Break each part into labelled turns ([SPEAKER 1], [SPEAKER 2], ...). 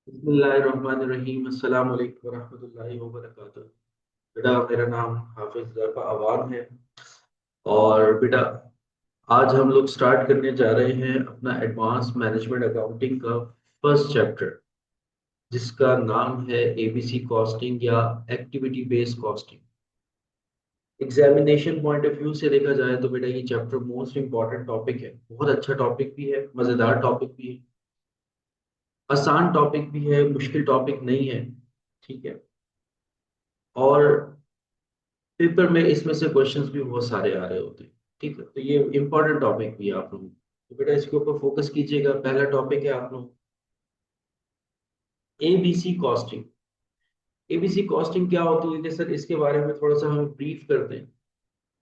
[SPEAKER 1] बिस्मिल्लाहिर्रहमानिर्रहीम अस्सलाम वालेकुम वरहमतुल्लाहि वबरकातुहू। बेटा मेरा नाम हाफिज ज़रफ़ा अवान है। और बेटा आज हम लोग स्टार्ट करने जा रहे हैं अपना एडवांस मैनेजमेंट अकाउंटिंग का फर्स्ट चैप्टर, जिसका नाम है एबीसी कॉस्टिंग या activity based costing. Examination point of view से देखा जाए तो बेटा ये चैप्टर मोस्ट इंपॉर्टेंट टॉपिक है। बहुत अच्छा टॉपिक भी है, मज़ेदार टॉपिक भी है, आसान टॉपिक भी है, मुश्किल टॉपिक नहीं है। ठीक है। और पेपर में इसमें से क्वेश्चंस भी बहुत सारे आ रहे होते हैं। ठीक है, तो ये इंपॉर्टेंट टॉपिक भी है आप लोगों को, तो बेटा इसके ऊपर फोकस कीजिएगा। पहला टॉपिक है आप लोग एबीसी कॉस्टिंग। एबीसी कॉस्टिंग क्या होती है कि सर इसके बारे में थोड़ा सा हमें ब्रीफ कर दें।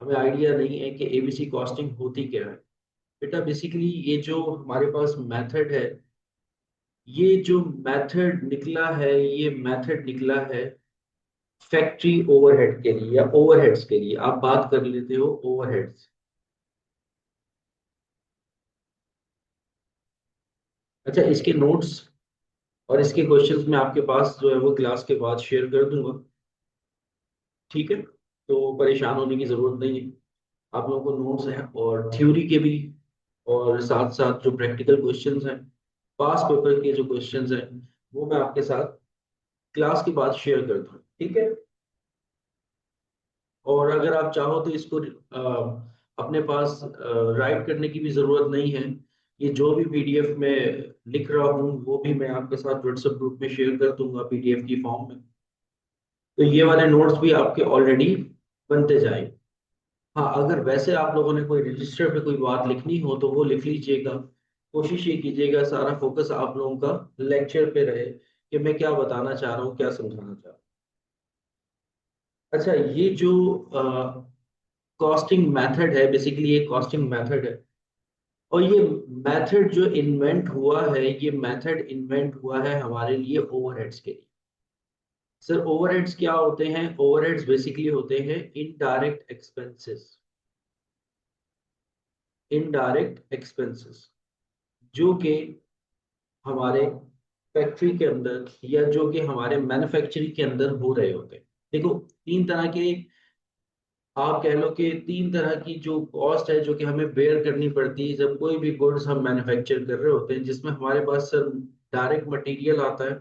[SPEAKER 1] हमें आइडिया नहीं है कि एबीसी कॉस्टिंग होती क्या है। बेटा बेसिकली ये जो हमारे पास मेथड है, ये जो मेथड निकला है, ये मेथड निकला है फैक्ट्री ओवरहेड के लिए या ओवरहेड्स के लिए। आप बात कर लेते हो ओवरहेड्स। अच्छा, इसके नोट्स और इसके क्वेश्चंस मैं आपके पास जो है वो क्लास के बाद शेयर कर दूंगा। ठीक है, तो परेशान होने की जरूरत नहीं है। आप लोगों को नोट्स हैं और थ्योरी के भी, और साथ साथ जो प्रैक्टिकल क्वेश्चंस हैं, पास पेपर के जो क्वेश्चंस हैं, वो मैं आपके साथ क्लास के बाद शेयर कर दूँ। ठीक है। और अगर आप चाहो तो इसको अपने पास राइट करने की भी जरूरत नहीं है। ये जो भी पीडीएफ में लिख रहा हूँ वो भी मैं आपके साथ व्हाट्सएप ग्रुप में शेयर कर दूंगा पीडीएफ की फॉर्म में। तो ये वाले नोट्स भी आपके ऑलरेडी बनते जाएंगे। हाँ, अगर वैसे आप लोगों ने कोई रजिस्टर पे कोई बात लिखनी हो तो वो लिख लीजिएगा। कोशिश ये कीजिएगा सारा फोकस आप लोगों का लेक्चर पे रहे कि मैं क्या बताना चाह रहा हूँ, क्या समझाना चाह रहा हूँ। अच्छा, ये जो कॉस्टिंग मेथड है, बेसिकली ये कॉस्टिंग मेथड है। और ये मेथड जो इन्वेंट हुआ है, ये मेथड इन्वेंट हुआ है हमारे लिए ओवरहेड्स के लिए। सर ओवरहेड्स क्या होते हैं? ओवरहेड्स बेसिकली होते हैं इनडायरेक्ट एक्सपेंसेस। इनडायरेक्ट एक्सपेंसेस जो कि हमारे फैक्ट्री के अंदर या जो कि हमारे मैन्युफैक्चरिंग के अंदर हो रहे होते हैं। देखो, तीन तरह के, आप कह लो कि तीन तरह की जो कॉस्ट है जो कि हमें बेयर करनी पड़ती है जब कोई भी गुड्स हम मैन्युफैक्चर कर रहे होते हैं, जिसमें हमारे पास सर डायरेक्ट मटेरियल आता है।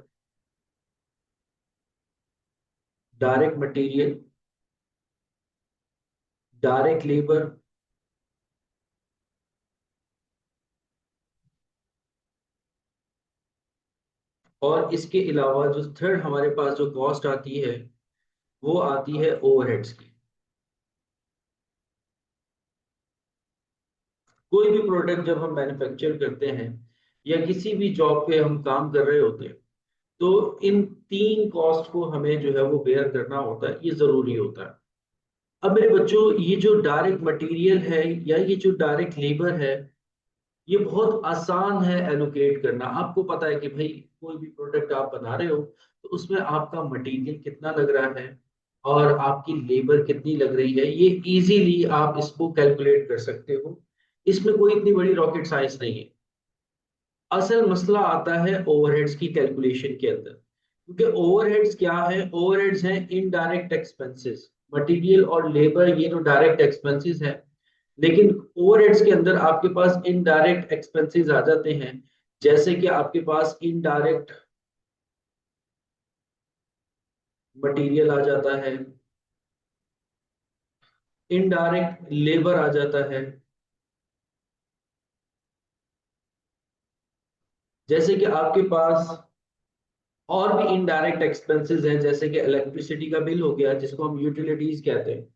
[SPEAKER 1] डायरेक्ट मटेरियल, डायरेक्ट लेबर, और इसके अलावा जो थर्ड हमारे पास जो कॉस्ट आती है वो आती है ओवरहेड्स की। कोई भी प्रोडक्ट जब हम मैन्युफैक्चर करते हैं या किसी भी जॉब पे हम काम कर रहे होते हैं, तो इन तीन कॉस्ट को हमें जो है वो बेयर करना होता है, ये जरूरी होता है। अब मेरे बच्चों, ये जो डायरेक्ट मटेरियल है या ये जो डायरेक्ट लेबर है, ये बहुत आसान है एलोकेट करना। आपको पता है कि भाई कोई भी प्रोडक्ट आप बना रहे हो तो उसमें आपका मटेरियल कितना लग रहा है और आपकी लेबर कितनी लग रही है, ये इजीली आप इसको कैलकुलेट कर सकते हो। इसमें कोई इतनी बड़ी रॉकेट साइंस नहीं है। असल मसला आता है ओवरहेड्स की कैलकुलेशन के अंदर, क्योंकि ओवरहेड्स क्या है? ओवरहेड्स हैं इनडायरेक्ट एक्सपेंसेस। मटेरियल और लेबर ये तो डायरेक्ट एक्सपेंसेस हैं, लेकिन ओवरहेड्स के अंदर आपके पास इनडायरेक्ट एक्सपेंसेस आ जाते हैं। जैसे कि आपके पास इनडायरेक्ट मटेरियल आ जाता है, इनडायरेक्ट लेबर आ जाता है, जैसे कि आपके पास और भी इनडायरेक्ट एक्सपेंसेस हैं, जैसे कि इलेक्ट्रिसिटी का बिल हो गया जिसको हम यूटिलिटीज कहते हैं।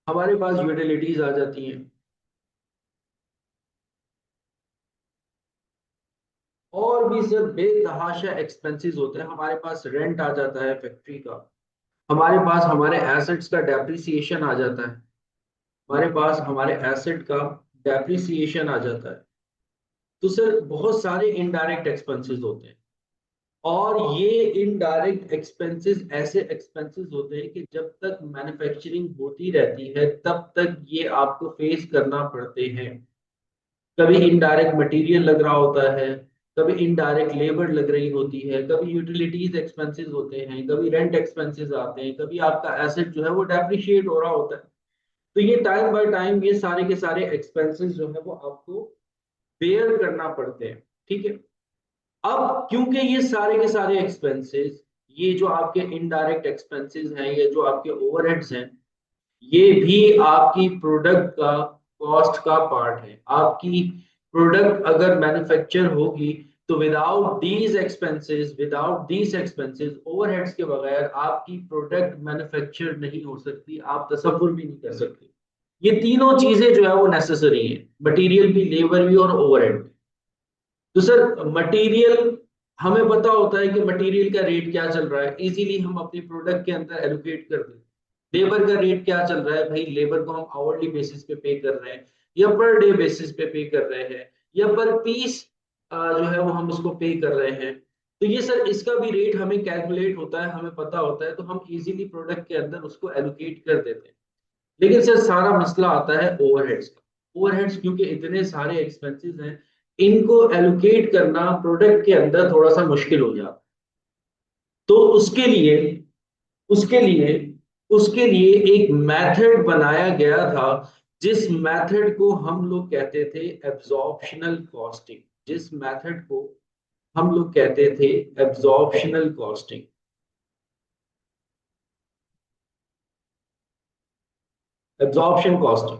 [SPEAKER 1] हमारे पास यूटिलिटीज आ जाती हैं। और भी सब बेतहाशा एक्सपेंसेस होते हैं। हमारे पास रेंट आ जाता है फैक्ट्री का, हमारे पास हमारे एसेट्स का डेप्रिसिएशन आ जाता है, हमारे पास हमारे एसेट का डेप्रिसिएशन आ जाता है। तो सर बहुत सारे इनडायरेक्ट एक्सपेंसेस होते हैं। और ये इनडायरेक्ट एक्सपेंसेस ऐसे एक्सपेंसेस होते हैं कि जब तक मैन्युफैक्चरिंग होती रहती है तब तक ये आपको फेस करना पड़ते हैं। कभी इनडायरेक्ट मटेरियल लग रहा होता है, कभी इनडायरेक्ट लेबर लग रही होती है, कभी यूटिलिटीज एक्सपेंसेस होते हैं, कभी रेंट एक्सपेंसेस आते हैं, कभी आपका एसेट जो है वो डेप्रिशिएट हो रहा होता है। तो ये टाइम बाय टाइम ये सारे के सारे एक्सपेंसेस जो है वो आपको बेयर करना पड़ते हैं। ठीक है। अब क्योंकि ये सारे के सारे एक्सपेंसेस, ये जो आपके इनडायरेक्ट एक्सपेंसेस हैं, ये जो आपके ओवरहेड्स हैं, ये भी आपकी प्रोडक्ट का कॉस्ट का पार्ट है। आपकी प्रोडक्ट अगर मैन्युफैक्चर होगी तो विदाउट दीज एक्सपेंसेस ओवरहेड्स के बगैर आपकी प्रोडक्ट मैन्युफैक्चर नहीं हो सकती, आप तसव्वुर भी नहीं कर सकते। ये तीनों चीजें जो है वो नेसेसरी है, मटेरियल भी, लेबर भी और ओवरहेड भी। तो सर मटेरियल, हमें पता होता है कि मटेरियल का रेट क्या चल रहा है, इजीली हम अपनी प्रोडक्ट के अंदर एलोकेट कर देते हैं। लेबर का रेट क्या चल रहा है, भाई लेबर को हम आवरली बेसिस पे पे कर रहे हैं, या पर डे बेसिस पे कर रहे हैं, या पर पीस जो है वो हम उसको पे कर रहे हैं। तो ये सर इसका भी रेट हमें कैलकुलेट होता है, हमें पता होता है, तो हम इजीली प्रोडक्ट के अंदर उसको एलोकेट कर देते हैं। लेकिन सर सारा मसला आता है ओवरहेड्स का। ओवरहेड्स क्योंकि इतने सारे एक्सपेंसेस हैं, इनको एलोकेट करना प्रोडक्ट के अंदर थोड़ा सा मुश्किल हो जाता है। तो उसके लिए उसके लिए एक मेथड बनाया गया था, जिस मेथड को हम लोग कहते थे एब्जॉर्प्शनल कॉस्टिंग। जिस मेथड को हम लोग कहते थे एब्जॉर्प्शनल कॉस्टिंग। एब्जॉर्प्शन कॉस्टिंग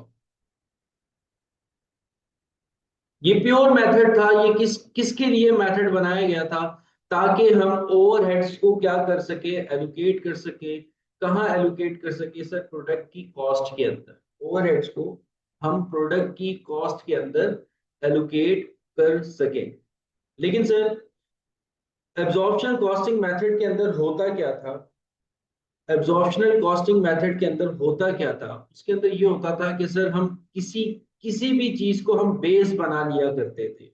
[SPEAKER 1] ये प्योर मेथड था। ये किसके लिए मेथड बनाया गया था, ताकि हम ओवरहेड्स को क्या कर सके, एलोकेट कर सके। कहाँ एलोकेट कर सके सर, प्रोडक्ट की कॉस्ट के अंदर। ओवरहेड्स को हम प्रोडक्ट की कॉस्ट के अंदर एलोकेट कर सके। लेकिन सर एब्जॉर्प्शन कॉस्टिंग मेथड के अंदर होता क्या था, एब्जॉर्प्शनल कॉस्टिंग मेथड के अंदर होता क्या था, उसके अंदर ये होता था कि सर हम किसी किसी भी चीज को हम बेस बना लिया करते थे।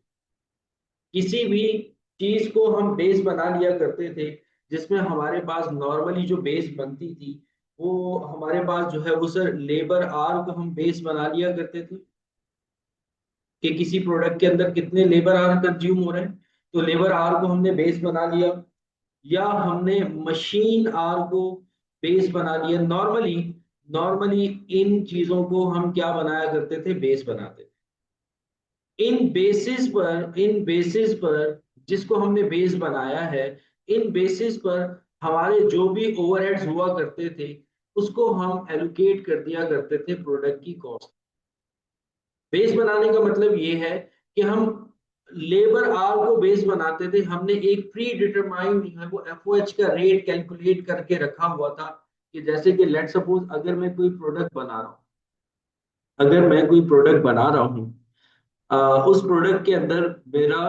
[SPEAKER 1] किसी भी चीज को हम बेस बना लिया करते थे, जिसमें हमारे पास नॉर्मली जो बेस बनती थी, वो हमारे पास जो है वो सर लेबर आर को हम बेस बना लिया करते थे, कि किसी प्रोडक्ट के अंदर कितने लेबर आर कंज्यूम हो रहे हैं, तो लेबर आर को हमने बेस बना लिया। या हमने मशीन आर को बेस बना लिया। नॉर्मली नॉर्मली इन चीजों को हम क्या बनाया करते थे, बेस बनाते थे। इन बेसिस पर जिसको हमने बेस बनाया है, इन बेसिस पर हमारे जो भी ओवरहेड्स हुआ करते थे, उसको हम एलोकेट कर दिया करते थे प्रोडक्ट की कॉस्ट। बेस बनाने का मतलब ये है कि हम लेबर आर को बेस बनाते थे। हमने एक प्री डिटरमाइंड जो है वो एफओएच का रेट कैलकुलेट करके रखा हुआ था, कि जैसे कि लेट सपोज अगर मैं कोई प्रोडक्ट बना रहा हूँ, अगर मैं कोई प्रोडक्ट बना रहा हूँ, उस प्रोडक्ट के अंदर मेरा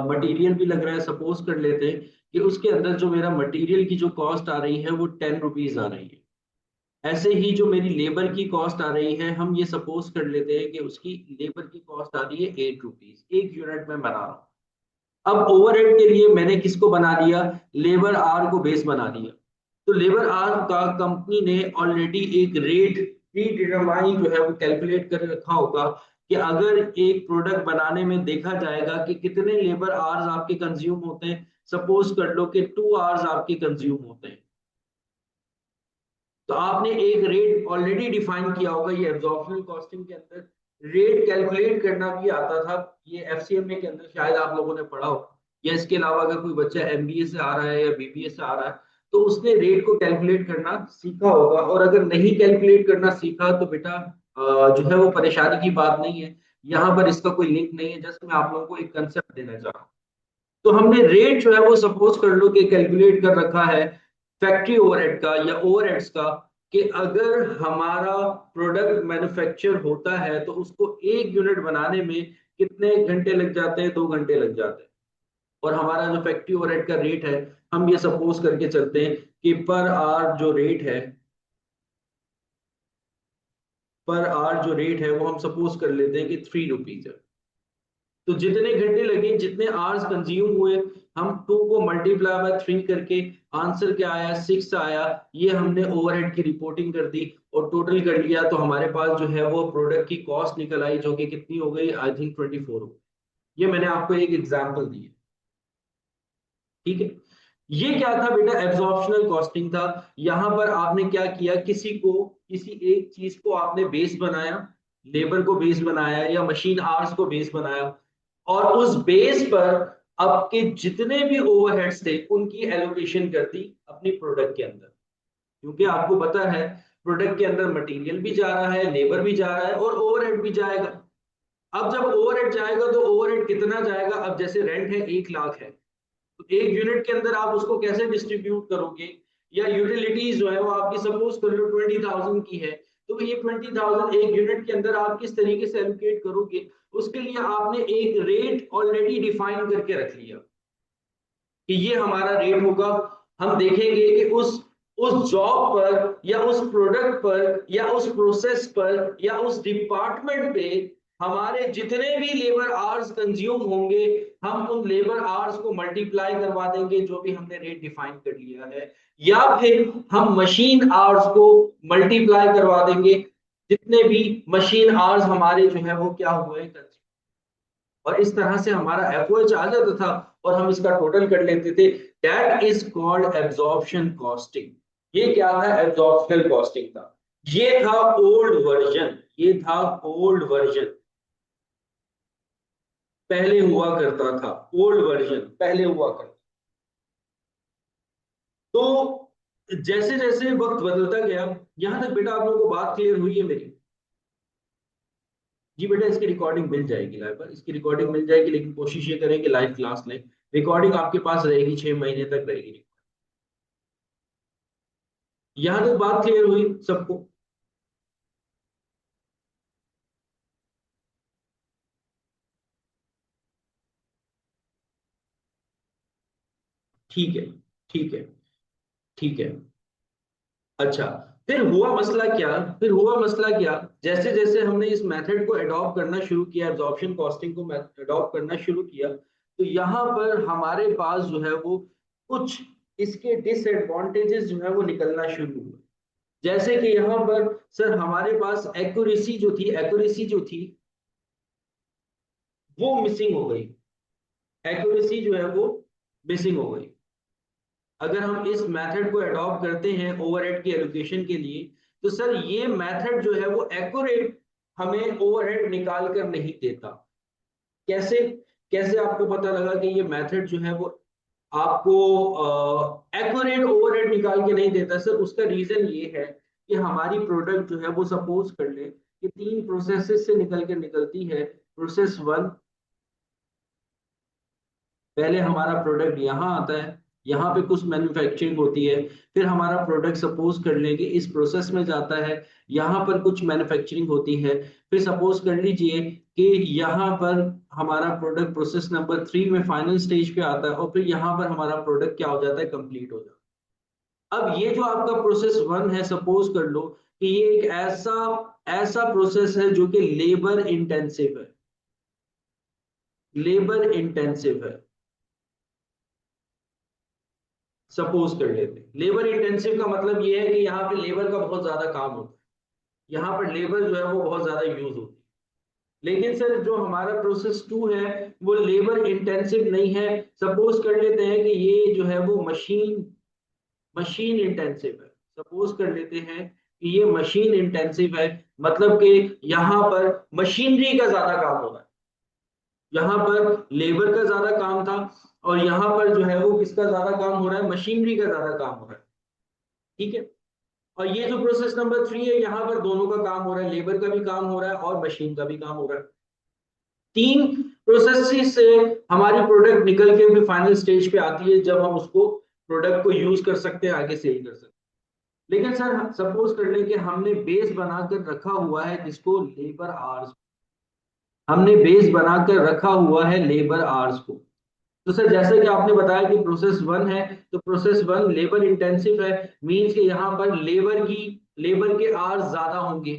[SPEAKER 1] मटेरियल भी लग रहा है। सपोज कर लेते हैं कि उसके अंदर जो मेरा मटेरियल की जो कॉस्ट आ रही है वो 10 रुपीज आ रही है। ऐसे ही जो मेरी लेबर की कॉस्ट आ रही है, हम ये सपोज कर लेते हैं कि उसकी लेबर की कॉस्ट आ रही है 8 रुपीज, 1 यूनिट में बना रहा हूँ। अब ओवरहेड के लिए मैंने किसको बना दिया, लेबर आर को बेस बना दिया। तो लेबर आर का कंपनी ने ऑलरेडी एक रेट प्री डिटरमाइन जो है वो कैलकुलेट कर रखा होगा, कि अगर एक प्रोडक्ट बनाने में देखा जाएगा कि कितने लेबर आवर्स आपके कंज्यूम होते हैं। सपोज कर लो कि 2 आवर्स आपके कंज्यूम होते हैं, तो आपने एक रेट ऑलरेडी डिफाइन किया होगा। ये एब्जॉर्प्शनल कॉस्टिंग के अंदर रेट कैलकुलेट करना भी आता था। ये एफसीएमए के अंदर शायद आप लोगों ने पढ़ा हो, या इसके अलावा अगर कोई बच्चा एमबीए से आ रहा है या बीबीए से आ रहा है, तो उसने रेट को कैलकुलेट करना सीखा होगा। और अगर नहीं कैलकुलेट करना सीखा तो बेटा जो है वो परेशानी की बात नहीं है। यहाँ पर इसका कोई लिंक नहीं है, जस्ट मैं आप लोगों को एक कंसेप्ट देना चाह रहा हूँ। तो हमने रेट जो है वो सपोज कर लो कि कैलकुलेट कर रखा है फैक्ट्री ओवरहेड का या ओवरहेड्स का, कि अगर हमारा प्रोडक्ट मैन्युफैक्चर होता है तो उसको 1 यूनिट बनाने में कितने घंटे लग जाते हैं, 2 घंटे लग जाते हैं। और हमारा जो फैक्ट्री ओवरहेड का रेट है, हम ये सपोज करके चलते हैं कि पर आवर जो रेट है वो हम सपोज कर लेते हैं कि 3 रुपीज है। तो जितने घंटे लगे, जितने आवर्स कंज्यूम हुए, हम 2 को मल्टीप्लाई बाय 3 करके आंसर क्या आया, 6 आया। ये हमने ओवरहेड की रिपोर्टिंग कर दी और टोटल कर लिया, तो हमारे पास जो है वो प्रोडक्ट की कॉस्ट निकल आई, जो कि कितनी हो गई, आई थिंक 24 हो गई। ये मैंने आपको एक एग्जांपल दी है, ठीक है। ये क्या था बेटा, एब्जॉर्प्शनल कॉस्टिंग था। यहां पर आपने क्या किया, किसी एक चीज को आपने बेस बनाया, लेबर को बेस बनाया या मशीन आवर्स को बेस बनाया, और उस बेस पर आपके जितने भी ओवरहेड्स थे उनकी एलोकेशन कर दी अपनी प्रोडक्ट के अंदर। क्योंकि आपको पता है प्रोडक्ट के अंदर मटेरियल भी जा रहा है, लेबर भी जा रहा है और ओवरहेड भी जाएगा। अब जब ओवरहेड जाएगा तो ओवरहेड कितना जाएगा, अब जैसे रेंट है 1 लाख है, तो एक यूनिट के अंदर आप उसको कैसे डिस्ट्रीब्यूट करोगे, या यूटिलिटीज जो है वो आपकी सपोज कर लो 20,000 की है, तो ये 20,000 एक यूनिट के अंदर आप किस तरीके से एलोकेट करोगे, उसके लिए आपने एक रेट ऑलरेडी डिफाइन करके रख लिया कि ये हमारा रेट होगा। हम देखेंगे कि उस जॉब पर या उस प्रोडक्ट पर या उस प्रोसेस पर या उस डिपार्टमेंट पे हमारे जितने भी लेबर आवर्स कंज्यूम होंगे, हम उन लेबर आवर्स को मल्टीप्लाई करवा देंगे जो भी हमने रेट डिफाइन कर लिया है, या फिर हम मशीन आवर्स को मल्टीप्लाई करवा देंगे जितने भी मशीन आवर्स हमारे जो है वो क्या हुए हैं, और इस तरह से हमारा एफओएच आ जाता था और हम इसका टोटल कर लेते थे। That is called absorption costing. ये क्या था, एब्जॉर्प्शनल कॉस्टिंग था। ये था ओल्ड वर्जन, ये था ओल्ड वर्जन, पहले हुआ करता था, ओल्ड वर्जन पहले हुआ करता। तो जैसे जैसे वक्त बदलता गया, यहां तक बेटा आप लोगों को बात क्लियर हुई है मेरी? जी बेटा, इसकी रिकॉर्डिंग मिल जाएगी लाइव पर, इसकी रिकॉर्डिंग मिल जाएगी, लेकिन कोशिश ये करें कि लाइव क्लास लें। रिकॉर्डिंग आपके पास रहेगी, 6 महीने तक रहेगी। यहां तक बात क्लियर हुई सबको? ठीक है, ठीक है, ठीक है। अच्छा, फिर हुआ मसला क्या, जैसे जैसे हमने इस मेथड को अडॉप्ट करना शुरू किया, एब्जॉर्प्शन कॉस्टिंग को अडॉप्ट करना शुरू किया, तो यहाँ पर हमारे पास जो है वो कुछ इसके डिसएडवांटेजेस जो है वो निकलना शुरू हुए। जैसे कि यहाँ पर सर हमारे पास एक्यूरेसी जो थी वो मिसिंग हो गई। एक्यूरेसी जो है वो मिसिंग हो गई। अगर हम इस मेथड को अडॉप्ट करते हैं ओवरहेड की एलोकेशन के लिए, तो सर ये मेथड जो है वो एक्यूरेट हमें ओवरहेड निकाल कर नहीं देता। कैसे, कैसे आपको पता लगा कि ये मेथड जो है वो आपको एक्यूरेट ओवरहेड निकाल के नहीं देता? सर उसका रीजन ये है कि हमारी प्रोडक्ट जो है वो सपोज कर ले कि 3 प्रोसेसेस से निकल के निकलती है। प्रोसेस 1, पहले हमारा प्रोडक्ट यहाँ आता है, यहाँ पे कुछ मैन्युफैक्चरिंग होती है, फिर हमारा प्रोडक्ट सपोज कर लें कि इस प्रोसेस में जाता है, यहाँ पर कुछ मैन्युफैक्चरिंग होती है, फिर सपोज कर लीजिए कि यहाँ पर हमारा प्रोडक्ट प्रोसेस नंबर 3 में फाइनल स्टेज पे आता है, और फिर यहाँ पर हमारा प्रोडक्ट क्या हो जाता है, कंप्लीट हो जाता है। अब ये जो आपका प्रोसेस 1 है, सपोज कर लो कि ये एक ऐसा ऐसा प्रोसेस है जो कि लेबर इंटेंसिव है, लेबर इंटेंसिव है। सपोज कर लेते हैं लेबर इंटेंसिव का मतलब ये है कि यहाँ पे लेबर का बहुत ज्यादा काम होता है, यहाँ पर लेबर जो है वो बहुत ज्यादा यूज होती है। लेकिन सर जो हमारा प्रोसेस 2 है वो लेबर इंटेंसिव नहीं है। सपोज कर लेते हैं कि ये जो है वो मशीन मशीन इंटेंसिव है। सपोज कर लेते हैं कि ये मशीन इंटेंसिव है, मतलब कि यहाँ पर मशीनरी का ज्यादा काम हो रहा है। यहाँ पर लेबर का ज्यादा काम था, और यहाँ पर जो है वो किसका ज्यादा काम हो रहा है, मशीनरी का ज्यादा काम हो रहा है। ठीक है। और ये जो प्रोसेस नंबर 3 है, यहाँ पर दोनों का काम हो रहा है, लेबर का भी काम हो रहा है और मशीन का भी काम हो रहा है। 3 प्रोसेस से हमारी प्रोडक्ट निकल के भी फाइनल स्टेज पे आती है, जब हम उसको प्रोडक्ट को यूज कर सकते हैं, आगे सेल कर सकते हैं। लेकिन सर सपोज कर लें कि हमने बेस बनाकर रखा हुआ है जिसको लेबर आवर्स, हमने बेस बनाकर रखा हुआ है लेबर आवर्स को। तो सर जैसे कि आपने बताया कि प्रोसेस 1 है, तो प्रोसेस 1 लेबर इंटेंसिव है, मींस कि यहाँ पर लेबर के आवर्स ज्यादा होंगे।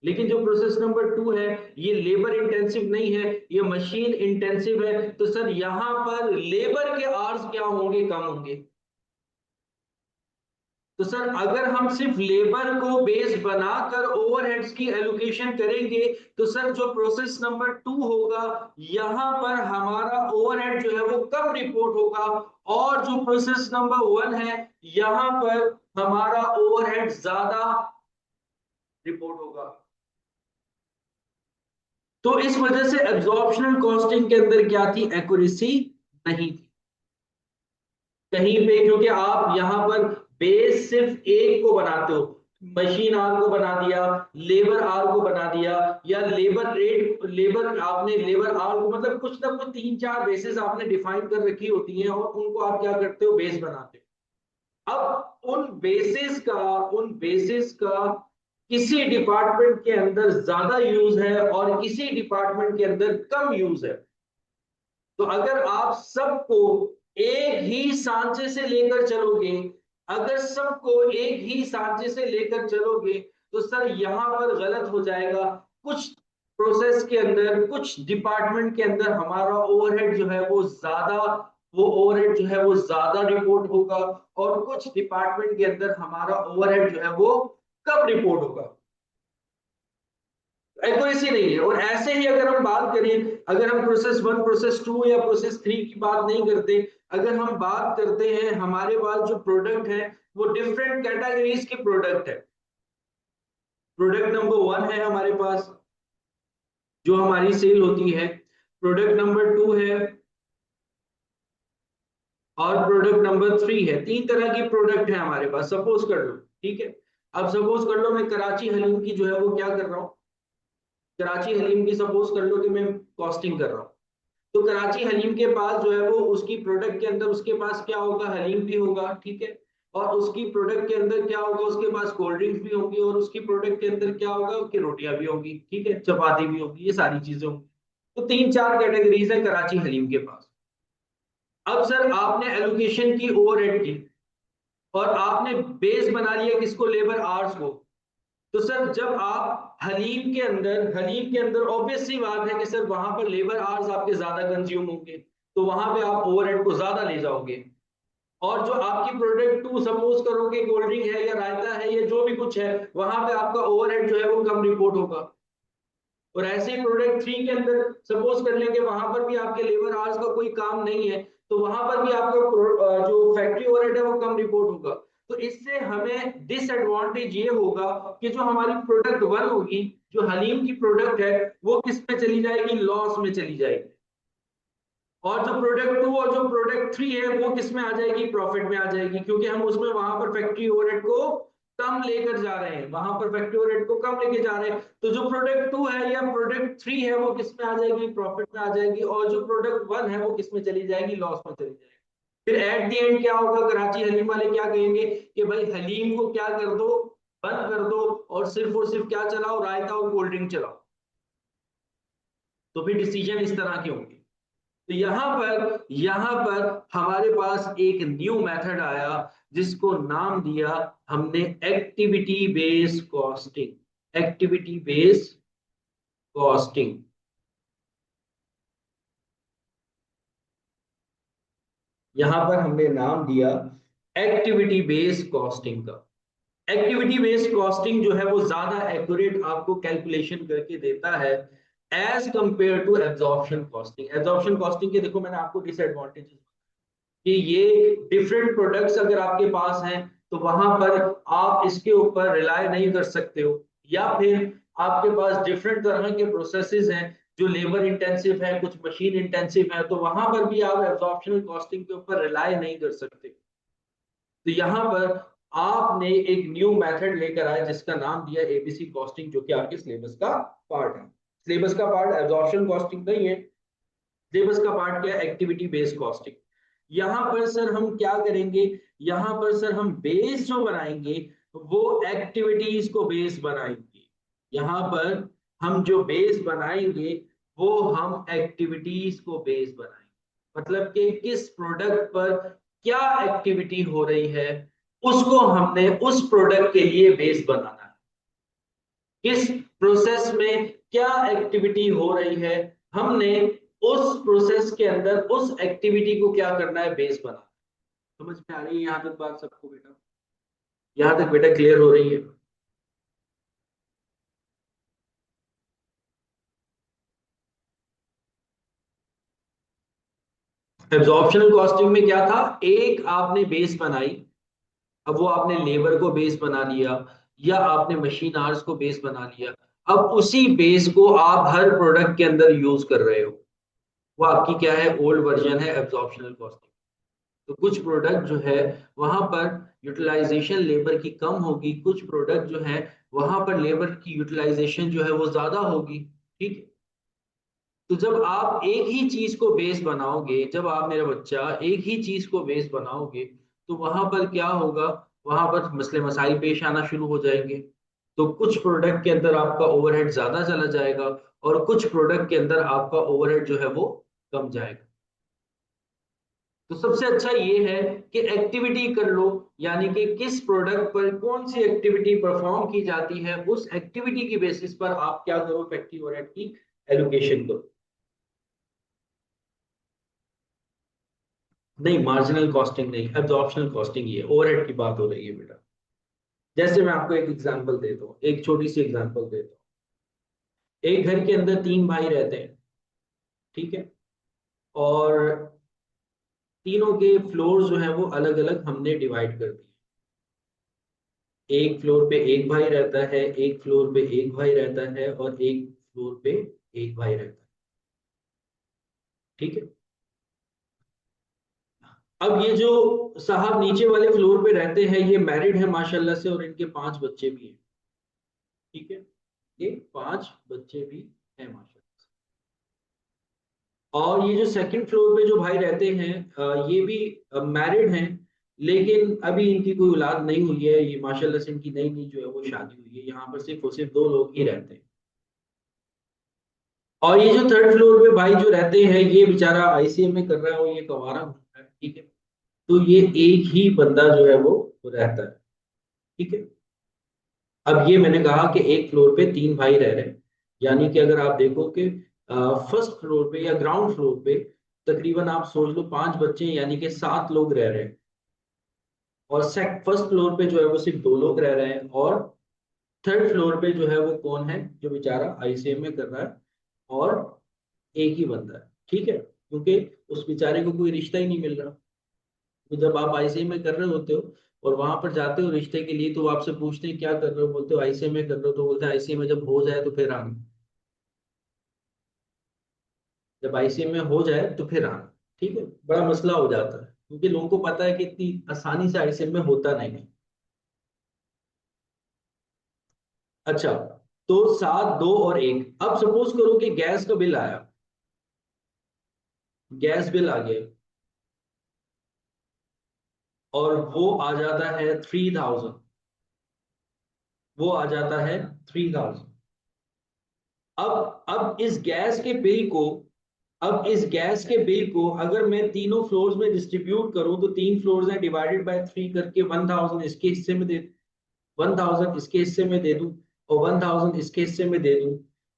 [SPEAKER 1] लेकिन जो प्रोसेस नंबर 2 है, ये लेबर इंटेंसिव नहीं है, ये मशीन इंटेंसिव है, तो सर यहाँ पर लेबर के आवर्स क्या होंगे, कम होंगे। तो सर अगर हम सिर्फ लेबर को बेस बनाकर ओवरहेड्स की एलोकेशन करेंगे तो सर जो प्रोसेस नंबर 2 होगा यहां पर हमारा ओवरहेड जो है वो कम रिपोर्ट होगा, और जो प्रोसेस नंबर 1 है यहां पर हमारा ओवरहेड ज्यादा रिपोर्ट होगा। तो इस वजह से एब्जॉर्प्शनल कॉस्टिंग के अंदर क्या थी, एक्यूरेसी नहीं थी कहीं पे, क्योंकि आप यहां पर बेस सिर्फ एक को बनाते हो, मशीन आर को बना दिया, लेबर आर को बना दिया, या लेबर रेट, लेबर आपने लेबर आर को मतलब कुछ ना कुछ 3-4 बेसिस आपने डिफाइन कर रखी होती हैं और उनको आप क्या करते हो, बेस बनाते हो। अब उन बेसिस का किसी डिपार्टमेंट के अंदर ज्यादा यूज है और किसी डिपार्टमेंट के अंदर कम यूज है। तो अगर आप सबको एक ही सांचे से लेकर चलोगे, अगर सबको एक ही सांचे से लेकर चलोगे तो सर यहां पर गलत हो जाएगा। कुछ प्रोसेस के अंदर, कुछ डिपार्टमेंट के अंदर हमारा ओवरहेड जो है वो ज्यादा, वो ओवरहेड जो है वो ज्यादा रिपोर्ट होगा, और कुछ डिपार्टमेंट के अंदर हमारा ओवरहेड जो है वो कम रिपोर्ट होगा, एक्यूरेसी नहीं है। और ऐसे ही अगर हम बात करें, अगर हम प्रोसेस 1, प्रोसेस 2 या प्रोसेस 3 की बात नहीं करते, अगर हम बात करते हैं हमारे पास जो प्रोडक्ट है वो डिफरेंट कैटेगरीज के प्रोडक्ट है। प्रोडक्ट नंबर 1 है हमारे पास जो हमारी सेल होती है, प्रोडक्ट नंबर 2 है, और प्रोडक्ट नंबर 3 है। 3 तरह की प्रोडक्ट है हमारे पास, सपोज कर लो, ठीक है। अब सपोज कर लो मैं कराची हलीम की जो है वो क्या कर रहा हूँ, कराची हलीम की सपोज कर लो कि मैं कॉस्टिंग कर रहा हूँ। तो कराची हलीम के पास जो है वो उसकी प्रोडक्ट के अंदर उसके पास क्या होगा, हलीम भी होगा, ठीक है। और उसकी प्रोडक्ट के अंदर क्या होगा, उसके पास कोल्ड ड्रिंक्स भी होंगी, और उसकी प्रोडक्ट के अंदर क्या होगा, उसकी रोटियां भी होंगी, ठीक है, चपाती भी होगी, ये सारी चीजें होंगी। तो 3-4 कैटेगरीज है कराची हलीम के पास। अब सर आपने एलोकेशन की ओवरहेड की, और आपने बेस बना लिया किसको, लेबर आवर्स को। तो सर जब आप हलीम के अंदर ऑब्वियस सी बात है कि सर वहां पर लेबर आवर्स आपके ज्यादा कंज्यूम होंगे, तो वहां पे आप ओवरहेड को ज्यादा ले जाओगे। और जो आपकी प्रोडक्ट 2 सपोज करो कि कोल्ड ड्रिंक है या रायता है या जो भी कुछ है, वहां पे आपका ओवरहेड जो है वो कम रिपोर्ट होगा। और ऐसे ही प्रोडक्ट 3 के अंदर सपोज कर लेंगे वहां पर भी आपके लेबर आवर्स का कोई काम नहीं है, तो वहां पर भी आपका जो फैक्ट्री ओवरहेड है वो कम रिपोर्ट होगा। तो इससे हमें डिसएडवांटेज ये होगा कि जो हमारी प्रोडक्ट 1 होगी, जो हलीम की प्रोडक्ट है, वो किस में चली जाएगी, लॉस में चली जाएगी। और जो प्रोडक्ट 2 और जो प्रोडक्ट 3 है वो किस में आ जाएगी, प्रॉफिट में आ जाएगी, क्योंकि हम उसमें वहां पर फैक्ट्री ओवरहेड को कम लेकर जा रहे हैं, वहां पर फैक्ट्री ओवरहेड को कम लेके जा रहे हैं। तो जो प्रोडक्ट 2 है या प्रोडक्ट 3 है वो किस में आ जाएगी, प्रॉफिट में आ जाएगी, और जो प्रोडक्ट 1 है वो किस में चली जाएगी, लॉस में चली जाएगी। फिर एट द एंड क्या होगा, कराची हलीम वाले क्या कहेंगे कि भाई हलीम को क्या कर दो, बंद कर दो, और सिर्फ क्या चलाओ, रायता और कोल्ड ड्रिंक चलाओ। तो फिर डिसीजन इस तरह के होंगे। तो यहां पर हमारे पास एक न्यू मेथड आया जिसको नाम दिया हमने activity based costing. Activity based costing, यहां पर हमने नाम दिया एक्टिविटी बेस्ड कॉस्टिंग का। एक्टिविटी बेस्ड कॉस्टिंग जो है वो ज्यादा एक्यूरेट आपको कैलकुलेशन करके देता है as compare to absorption costing. Absorption costing के देखो मैंने आपको डिसएडवांटेजेस कि ये डिफरेंट प्रोडक्ट्स अगर आपके पास हैं तो वहां पर आप इसके ऊपर रिलाय नहीं कर सकते हो, या फिर आपके पास डिफरेंट तरह के प्रोसेसेस हैं जो लेबर इंटेंसिव है, कुछ मशीन इंटेंसिव है, तो वहां पर भी आप एब्जॉर्प्शनल कॉस्टिंग के ऊपर रिलाय नहीं कर सकते। तो यहाँ पर आपने एक न्यू मेथड लेकर आए जिसका नाम दिया एबीसी कॉस्टिंग, जो कि आपके सिलेबस का पार्ट है। सिलेबस का पार्ट एब्जॉर्प्शन कॉस्टिंग नहीं है, सिलेबस का पार्ट क्या है, एक्टिविटी बेस्ड कॉस्टिंग। यहाँ पर सर हम क्या करेंगे, यहाँ पर सर हम बेस जो बनाएंगे वो एक्टिविटीज को बेस बनाएंगे। यहाँ पर हम जो बेस बनाएंगे वो हम एक्टिविटीज को बेस बनाएंगे, मतलब कि किस प्रोडक्ट पर क्या एक्टिविटी हो रही है उसको हमने उस प्रोडक्ट के लिए बेस बनाना है। किस प्रोसेस में क्या एक्टिविटी हो रही है, हमने उस प्रोसेस के अंदर उस एक्टिविटी को क्या करना है, बेस बनाना। समझ में आ रही है यहाँ तक बात सबको बेटा? यहां तक बेटा क्लियर हो रही है? एब्जॉर्प्शनल कॉस्टिंग में क्या था, एक आपने बेस बनाई, अब वो आपने लेबर को बेस बना लिया या आपने मशीन आवर्स को बेस बना लिया, अब उसी बेस को आप हर प्रोडक्ट के अंदर यूज कर रहे हो। वो आपकी क्या है, ओल्ड वर्जन है एब्जॉर्प्शनल कॉस्टिंग। तो कुछ प्रोडक्ट जो है वहां पर यूटिलाइजेशन लेबर की कम होगी, कुछ प्रोडक्ट जो है वहां पर लेबर की यूटिलाइजेशन जो है वो ज्यादा होगी। ठीक है। तो जब आप एक ही चीज को बेस बनाओगे, जब आप मेरा बच्चा एक ही चीज को बेस बनाओगे, तो वहां पर क्या होगा, वहां पर मसले मसाइल पेश आना शुरू हो जाएंगे। तो कुछ प्रोडक्ट के अंदर आपका ओवरहेड ज्यादा चला जाएगा और कुछ प्रोडक्ट के अंदर आपका ओवरहेड जो है वो कम जाएगा। तो सबसे अच्छा ये है कि एक्टिविटी कर लो, यानी कि किस प्रोडक्ट पर कौन सी एक्टिविटी परफॉर्म की जाती है, उस एक्टिविटी की बेसिस पर आप क्या करो, इफेक्टिव ओवरहेड की एलोकेशन करो। नहीं, मार्जिनल कॉस्टिंग नहीं, एब्जॉर्प्शनल कॉस्टिंग ही है, ओवरहेड की बात हो रही है बेटा। जैसे मैं आपको एक एग्जांपल देता हूँ, एक छोटी सी एग्जांपल देता हूँ। एक घर के अंदर तीन भाई रहते हैं, ठीक है, और तीनों के फ्लोर जो है वो अलग अलग हमने डिवाइड कर दिए। एक फ्लोर पे एक भाई रहता है, एक फ्लोर पे एक भाई रहता है, और एक फ्लोर पे एक भाई रहता है। ठीक है। अब ये जो साहब नीचे वाले फ्लोर पे रहते हैं, ये मैरिड है माशाल्लाह से, और इनके पांच बच्चे भी हैं। ठीक है। ये पांच बच्चे भी हैं माशाल्लाह से। और ये जो सेकंड फ्लोर पे जो भाई रहते हैं, ये भी मैरिड हैं, लेकिन अभी इनकी कोई औलाद नहीं हुई है, ये माशाल्लाह से इनकी नई नई जो है वो शादी हुई है, यहाँ पर सिर्फ और सिर्फ दो लोग ही रहते हैं। और ये जो थर्ड फ्लोर पे भाई जो रहते हैं, ये बेचारा आईसीएम में कर रहा है और ये कवारा घूम रहा है। ठीक है। तो ये एक ही बंदा जो है वो रहता है। ठीक है। अब ये मैंने कहा कि एक फ्लोर पे तीन भाई रह रहे हैं, यानी कि अगर आप देखो कि फर्स्ट फ्लोर पे या ग्राउंड फ्लोर पे तकरीबन आप सोच लो पांच बच्चे हैं, यानी कि सात लोग रह रहे हैं। और फर्स्ट फ्लोर पे जो है वो सिर्फ दो लोग रह रहे हैं, और थर्ड फ्लोर पे जो है वो कौन है, जो बेचारा आईसीएम में कर रहा है, और एक ही बंदा है। ठीक है, क्योंकि उस बेचारे को कोई रिश्ता ही नहीं मिल रहा। तो जब आप आईसीएम में कर रहे होते हो और वहां पर जाते हो रिश्ते के लिए, तो वो आपसे पूछते हैं क्या कर रहे हो, बोलते हो आईसीएम में कर रहे हो, तो बोलते हैं आईसीएम में जब हो जाए तो फिर आना, जब आईसीएम में हो जाए तो फिर आना। ठीक है, बड़ा मसला हो जाता है क्योंकि लोगों को पता है कि इतनी आसानी से आईसीएम में होता नहीं है। अच्छा, तो सात, दो और एक, अब सपोज करो कि गैस का बिल आया, गैस बिल आ गया, और वो आ जाता है 3000, वो आ जाता है 3000। अब इस गैस के बिल को, अब इस गैस के बिल को अगर मैं तीनों फ्लोर्स में डिस्ट्रीब्यूट करूं, तो तीन फ्लोर्स हैं, डिवाइडेड बाय थ्री करके 1000 इसके हिस्से में दे, 1000 इसके हिस्से में दे दूं, और 1000 इसके हिस्से में दे दूं,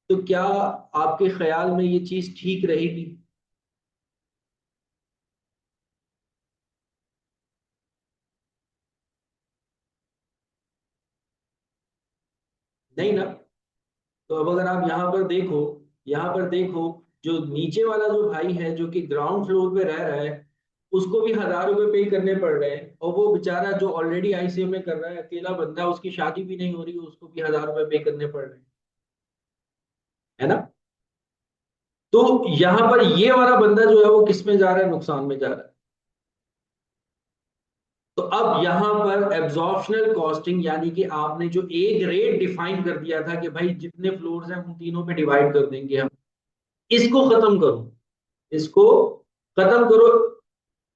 [SPEAKER 1] तो क्या आपके ख्याल में ये चीज ठीक रहेगी? नहीं ना। तो अब अगर आप यहाँ पर देखो, यहाँ पर देखो, जो नीचे वाला जो भाई है जो कि ग्राउंड फ्लोर पे रह रहा है, उसको भी 1000 रुपए पे करने पड़ रहे हैं, और वो बेचारा जो ऑलरेडी आईसीयू में कर रहा है, अकेला बंदा, उसकी शादी भी नहीं हो रही, उसको भी 1000 रुपए पे करने पड़ रहे हैं। है ना। तो यहाँ पर ये वाला बंदा जो है वो किस में जा रहा है, नुकसान में जा रहा है। तो अब यहाँ पर एब्जॉर्प्शनल कॉस्टिंग, यानी कि आपने जो एक रेट डिफाइन कर दिया था कि भाई जितने फ्लोर्स हैं उन तीनों पे डिवाइड कर देंगे हम, इसको खत्म करो, इसको खत्म करो।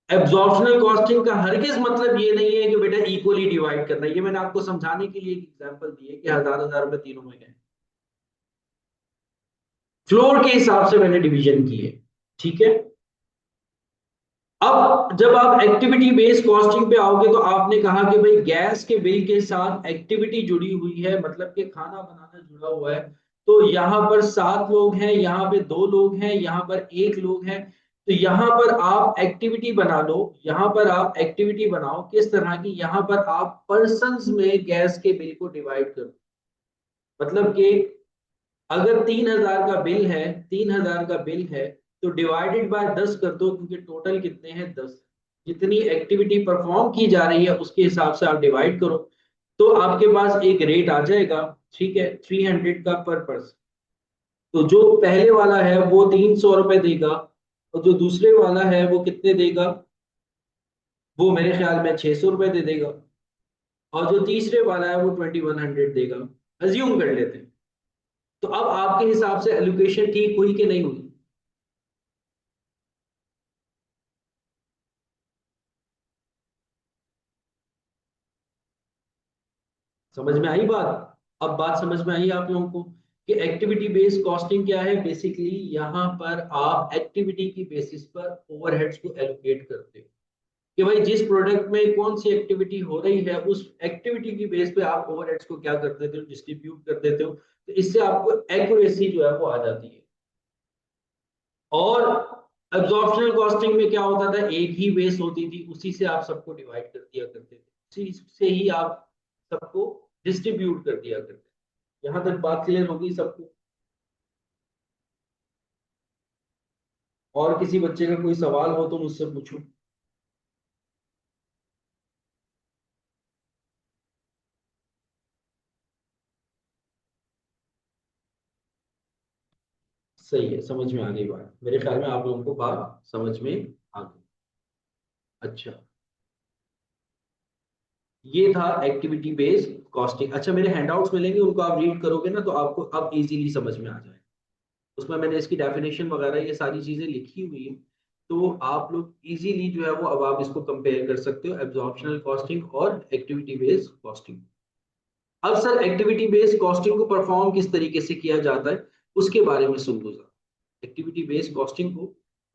[SPEAKER 1] एब्जॉर्प्शनल कॉस्टिंग का हरगिज मतलब ये नहीं है कि बेटा इक्वली डिवाइड करना है। ये मैंने आपको समझाने के लिए एक एग्जांपल दी है कि 1000 1000 रुपए तीनों में है, फ्लोर के हिसाब से मैंने डिवीजन की है। ठीक है। अब जब आप एक्टिविटी बेस्ड कॉस्टिंग पे आओगे, तो आपने कहा कि भाई गैस के बिल के साथ एक्टिविटी जुड़ी हुई है, मतलब कि खाना बनाना जुड़ा हुआ है। तो यहाँ पर सात लोग हैं, यहाँ पे दो लोग हैं, यहाँ पर एक लोग हैं। तो यहाँ पर आप एक्टिविटी बना लो, यहाँ पर आप एक्टिविटी बनाओ किस तरह की, यहाँ पर आप पर्सन्स में गैस के बिल को डिवाइड करो। मतलब कि अगर 3,000 का बिल है, 3,000 का बिल है, तो डिवाइडेड बाय 10 कर दो, क्योंकि टोटल कितने हैं 10। जितनी एक्टिविटी परफॉर्म की जा रही है उसके हिसाब से आप डिवाइड करो, तो आपके पास एक रेट आ जाएगा। ठीक है, 300 का पर पर्सन। तो जो पहले वाला है वो 300 रुपए देगा, और जो दूसरे वाला है वो कितने देगा, वो मेरे ख्याल में 600 रुपए दे देगा, और जो तीसरे वाला है वो 2100 देगा। अज्यूम कर लेते हैं। तो अब आपके हिसाब से एलोकेशन ठीक हुई कि नहीं हुई? समझ में आई बात? अब बात समझ में आई आप लोगों को कि एक्टिविटी बेस्ड कॉस्टिंग क्या है? बेसिकली यहाँ पर आप एक्टिविटी की बेसिस पर ओवरहेड्स को एलोकेट करते हो, कि भाई जिस प्रोडक्ट में कौन सी एक्टिविटी हो रही है उस एक्टिविटी की बेस पे आप ओवरहेड्स को क्या कर देते हो, डिस्ट्रीब्यूट कर देते हो। तो इससे आपको एक्यूरेसी जो है वो आ जाती है। और एब्जॉर्प्शनल कॉस्टिंग में क्या होता था, एक ही बेस होती थी, उसी से आप सबको डिवाइड कर दिया करते थे, उसी से ही आप सबको डिस्ट्रीब्यूट कर दिया करते थे। यहां तक बात क्लियर होगी सबको? और किसी बच्चे का कोई सवाल हो तो मुझसे पूछो। सही है, समझ में आ गई बात। मेरे ख्याल में आप लोगों को बात समझ में आ गई। अच्छा, ये था एक्टिविटी बेस्ड कॉस्टिंग। अच्छा, मेरे हैंडआउट्स मिलेंगे, उनको आप रीड करोगे ना तो आपको अब इजीली समझ में आ जाए। उसमें मैंने इसकी डेफिनेशन वगैरह ये सारी चीजें लिखी हुई है, तो आप लोग इजीली जो है वो अब आप इसको कंपेयर कर सकते हो, एब्जॉर्प्शनल कॉस्टिंग और एक्टिविटी बेस्ड कॉस्टिंग। अब सर एक्टिविटी बेस्ड कॉस्टिंग को परफॉर्म किस तरीके से किया जाता है उसके बारे में सुन लो जरा। एक्टिविटी बेस्ड कॉस्टिंग को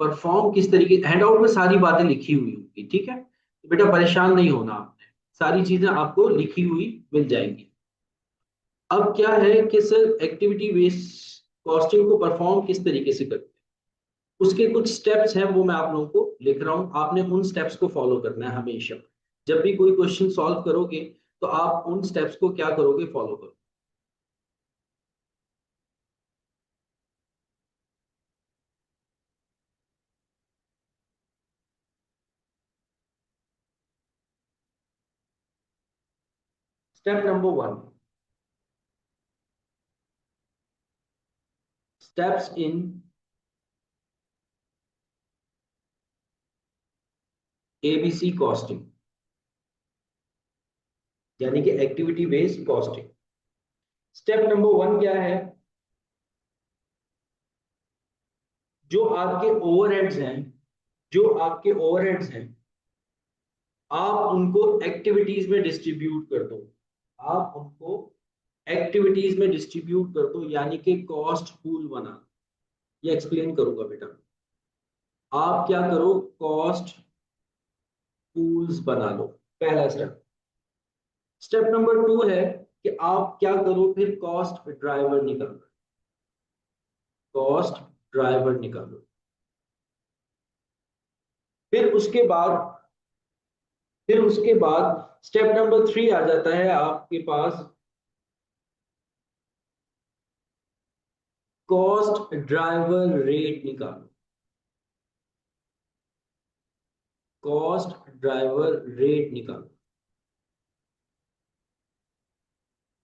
[SPEAKER 1] परफॉर्म किस तरीके, हैंडआउट में सारी बातें लिखी हुई होंगी, ठीक है, तो बेटा परेशान नहीं होना आपने, सारी चीजें आपको लिखी हुई मिल जाएंगी। अब क्या है कि सर एक्टिविटी बेस्ड कॉस्टिंग को परफॉर्म किस तरीके से करते हैं, उसके कुछ स्टेप्स हैं, वो मैं आप लोगों को लिख रहा हूं, आपने उन स्टेप्स को फॉलो करना है हमेशा। जब भी कोई क्वेश्चन सॉल्व करोगे तो आप उन स्टेप्स को क्या करोगे, फॉलो करो। Step number one, steps in ABC costing, यानी कि activity based costing. Step number one क्या है, जो आपके ओवरहेड्स हैं, जो आपके ओवरहेड्स हैं, आप उनको एक्टिविटीज में डिस्ट्रीब्यूट कर दो। आप उनको एक्टिविटीज में डिस्ट्रीब्यूट कर दो, यानी कि कॉस्ट पूल बना। ये एक्सप्लेन करूंगा बेटा। आप क्या करो, कॉस्ट पूल्स बना लो, पहला स्टेप। स्टेप नंबर टू है कि आप क्या करो, फिर कॉस्ट ड्राइवर निकालो, कॉस्ट ड्राइवर निकालो। फिर उसके बाद फिर उसके बाद स्टेप नंबर थ्री आ जाता है आपके पास, कॉस्ट ड्राइवर रेट निकालो, कॉस्ट ड्राइवर रेट निकालो।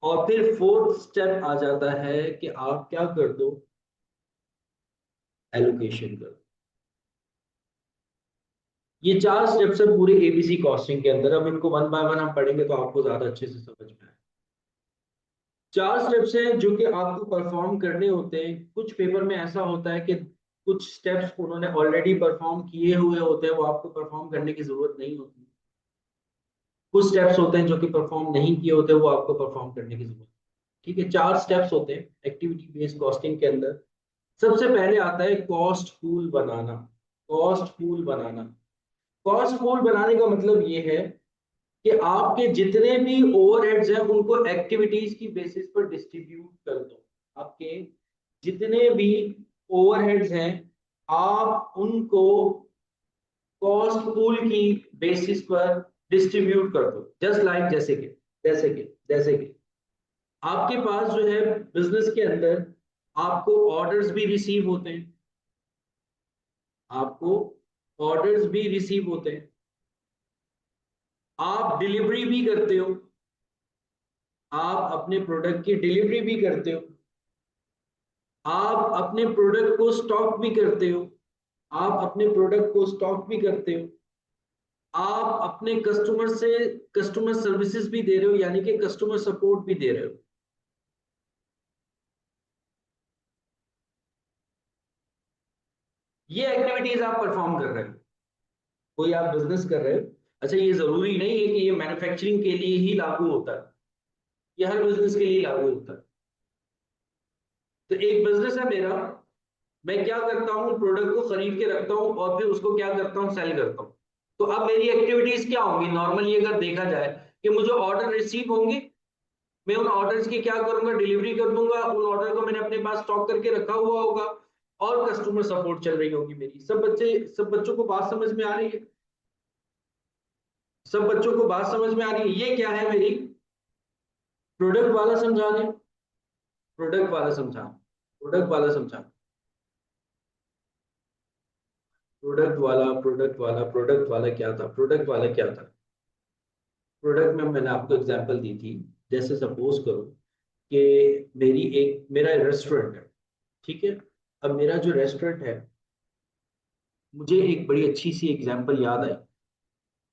[SPEAKER 1] और फिर फोर्थ स्टेप आ जाता है कि आप क्या कर दो, एलोकेशन कर दो। ये चार स्टेप्स है पूरे एबीसी कॉस्टिंग के अंदर। अब इनको वन बाय वन हम पढ़ेंगे तो आपको ज्यादा अच्छे से समझ में आए। चार स्टेप्स हैं जो कि आपको परफॉर्म करने होते हैं। कुछ पेपर में ऐसा होता है कि कुछ स्टेप्स उन्होंने ऑलरेडी परफॉर्म किए हुए होते हैं, वो आपको परफॉर्म करने की जरूरत नहीं होती। कुछ स्टेप्स होते हैं जो कि परफॉर्म नहीं किए होते, वो आपको परफॉर्म करने की जरूरत है। ठीक है, चार स्टेप्स होते हैं एक्टिविटी बेस्ड कॉस्टिंग के अंदर। सबसे पहले आता है कॉस्ट पूल बनाना। कॉस्ट पूल बनाना, कॉस्ट पूल बनाने का मतलब ये है कि आपके जितने भी ओवरहेड्स हैं उनको एक्टिविटीज की बेसिस पर डिस्ट्रीब्यूट कर दो। आपके जितने भी ओवरहेड्स हैं आप उनको कॉस्ट पूल की बेसिस पर डिस्ट्रीब्यूट कर दो, जस्ट लाइक जैसे कि आपके पास जो है बिजनेस के अंदर आपको ऑर्डर्स भी रिसीव होते हैं, आपको ऑर्डर्स भी रिसीव होते हैं, आप डिलीवरी भी करते हो, आप अपने प्रोडक्ट की डिलीवरी भी करते हो, आप अपने प्रोडक्ट को स्टॉक भी करते हो, आप अपने प्रोडक्ट को स्टॉक भी करते हो, आप अपने कस्टमर से कस्टमर सर्विसेज भी दे रहे हो, यानी कि कस्टमर सपोर्ट भी दे रहे हो। ये एक्टिविटीज आप परफॉर्म कर रहे हो, कोई आप बिजनेस कर रहे हो। अच्छा, ये जरूरी नहीं है कि ये मैन्युफैक्चरिंग के लिए ही लागू होता है, ये हर बिजनेस के लिए लागू होता है। तो एक बिजनेस है मेरा, मैं क्या करता हूँ, प्रोडक्ट को खरीद के रखता हूँ और फिर उसको क्या करता हूँ, सेल करता हूँ। तो अब मेरी एक्टिविटीज क्या होंगी नॉर्मली अगर देखा जाए, कि मुझे ऑर्डर रिसीव होंगे, मैं उन ऑर्डर्स की क्या करूंगा, डिलीवरी कर दूंगा, उन ऑर्डर को मैंने अपने पास स्टॉक करके रखा हुआ होगा, और कस्टमर सपोर्ट चल रही होगी मेरी। सब बच्चों को बात समझ में आ रही है? सब बच्चों को बात समझ में आ रही है? ये क्या है मेरी, प्रोडक्ट वाला समझाने, प्रोडक्ट वाला समझाना, प्रोडक्ट वाला समझाना, प्रोडक्ट वाला क्या था, प्रोडक्ट वाला क्या था। प्रोडक्ट में मैंने आपको एग्जांपल दी थी, जैसे सपोज करो कि मेरा रेस्टोरेंट है, ठीक है। अब मेरा जो रेस्टोरेंट है, मुझे एक बड़ी अच्छी सी एग्जांपल याद आई।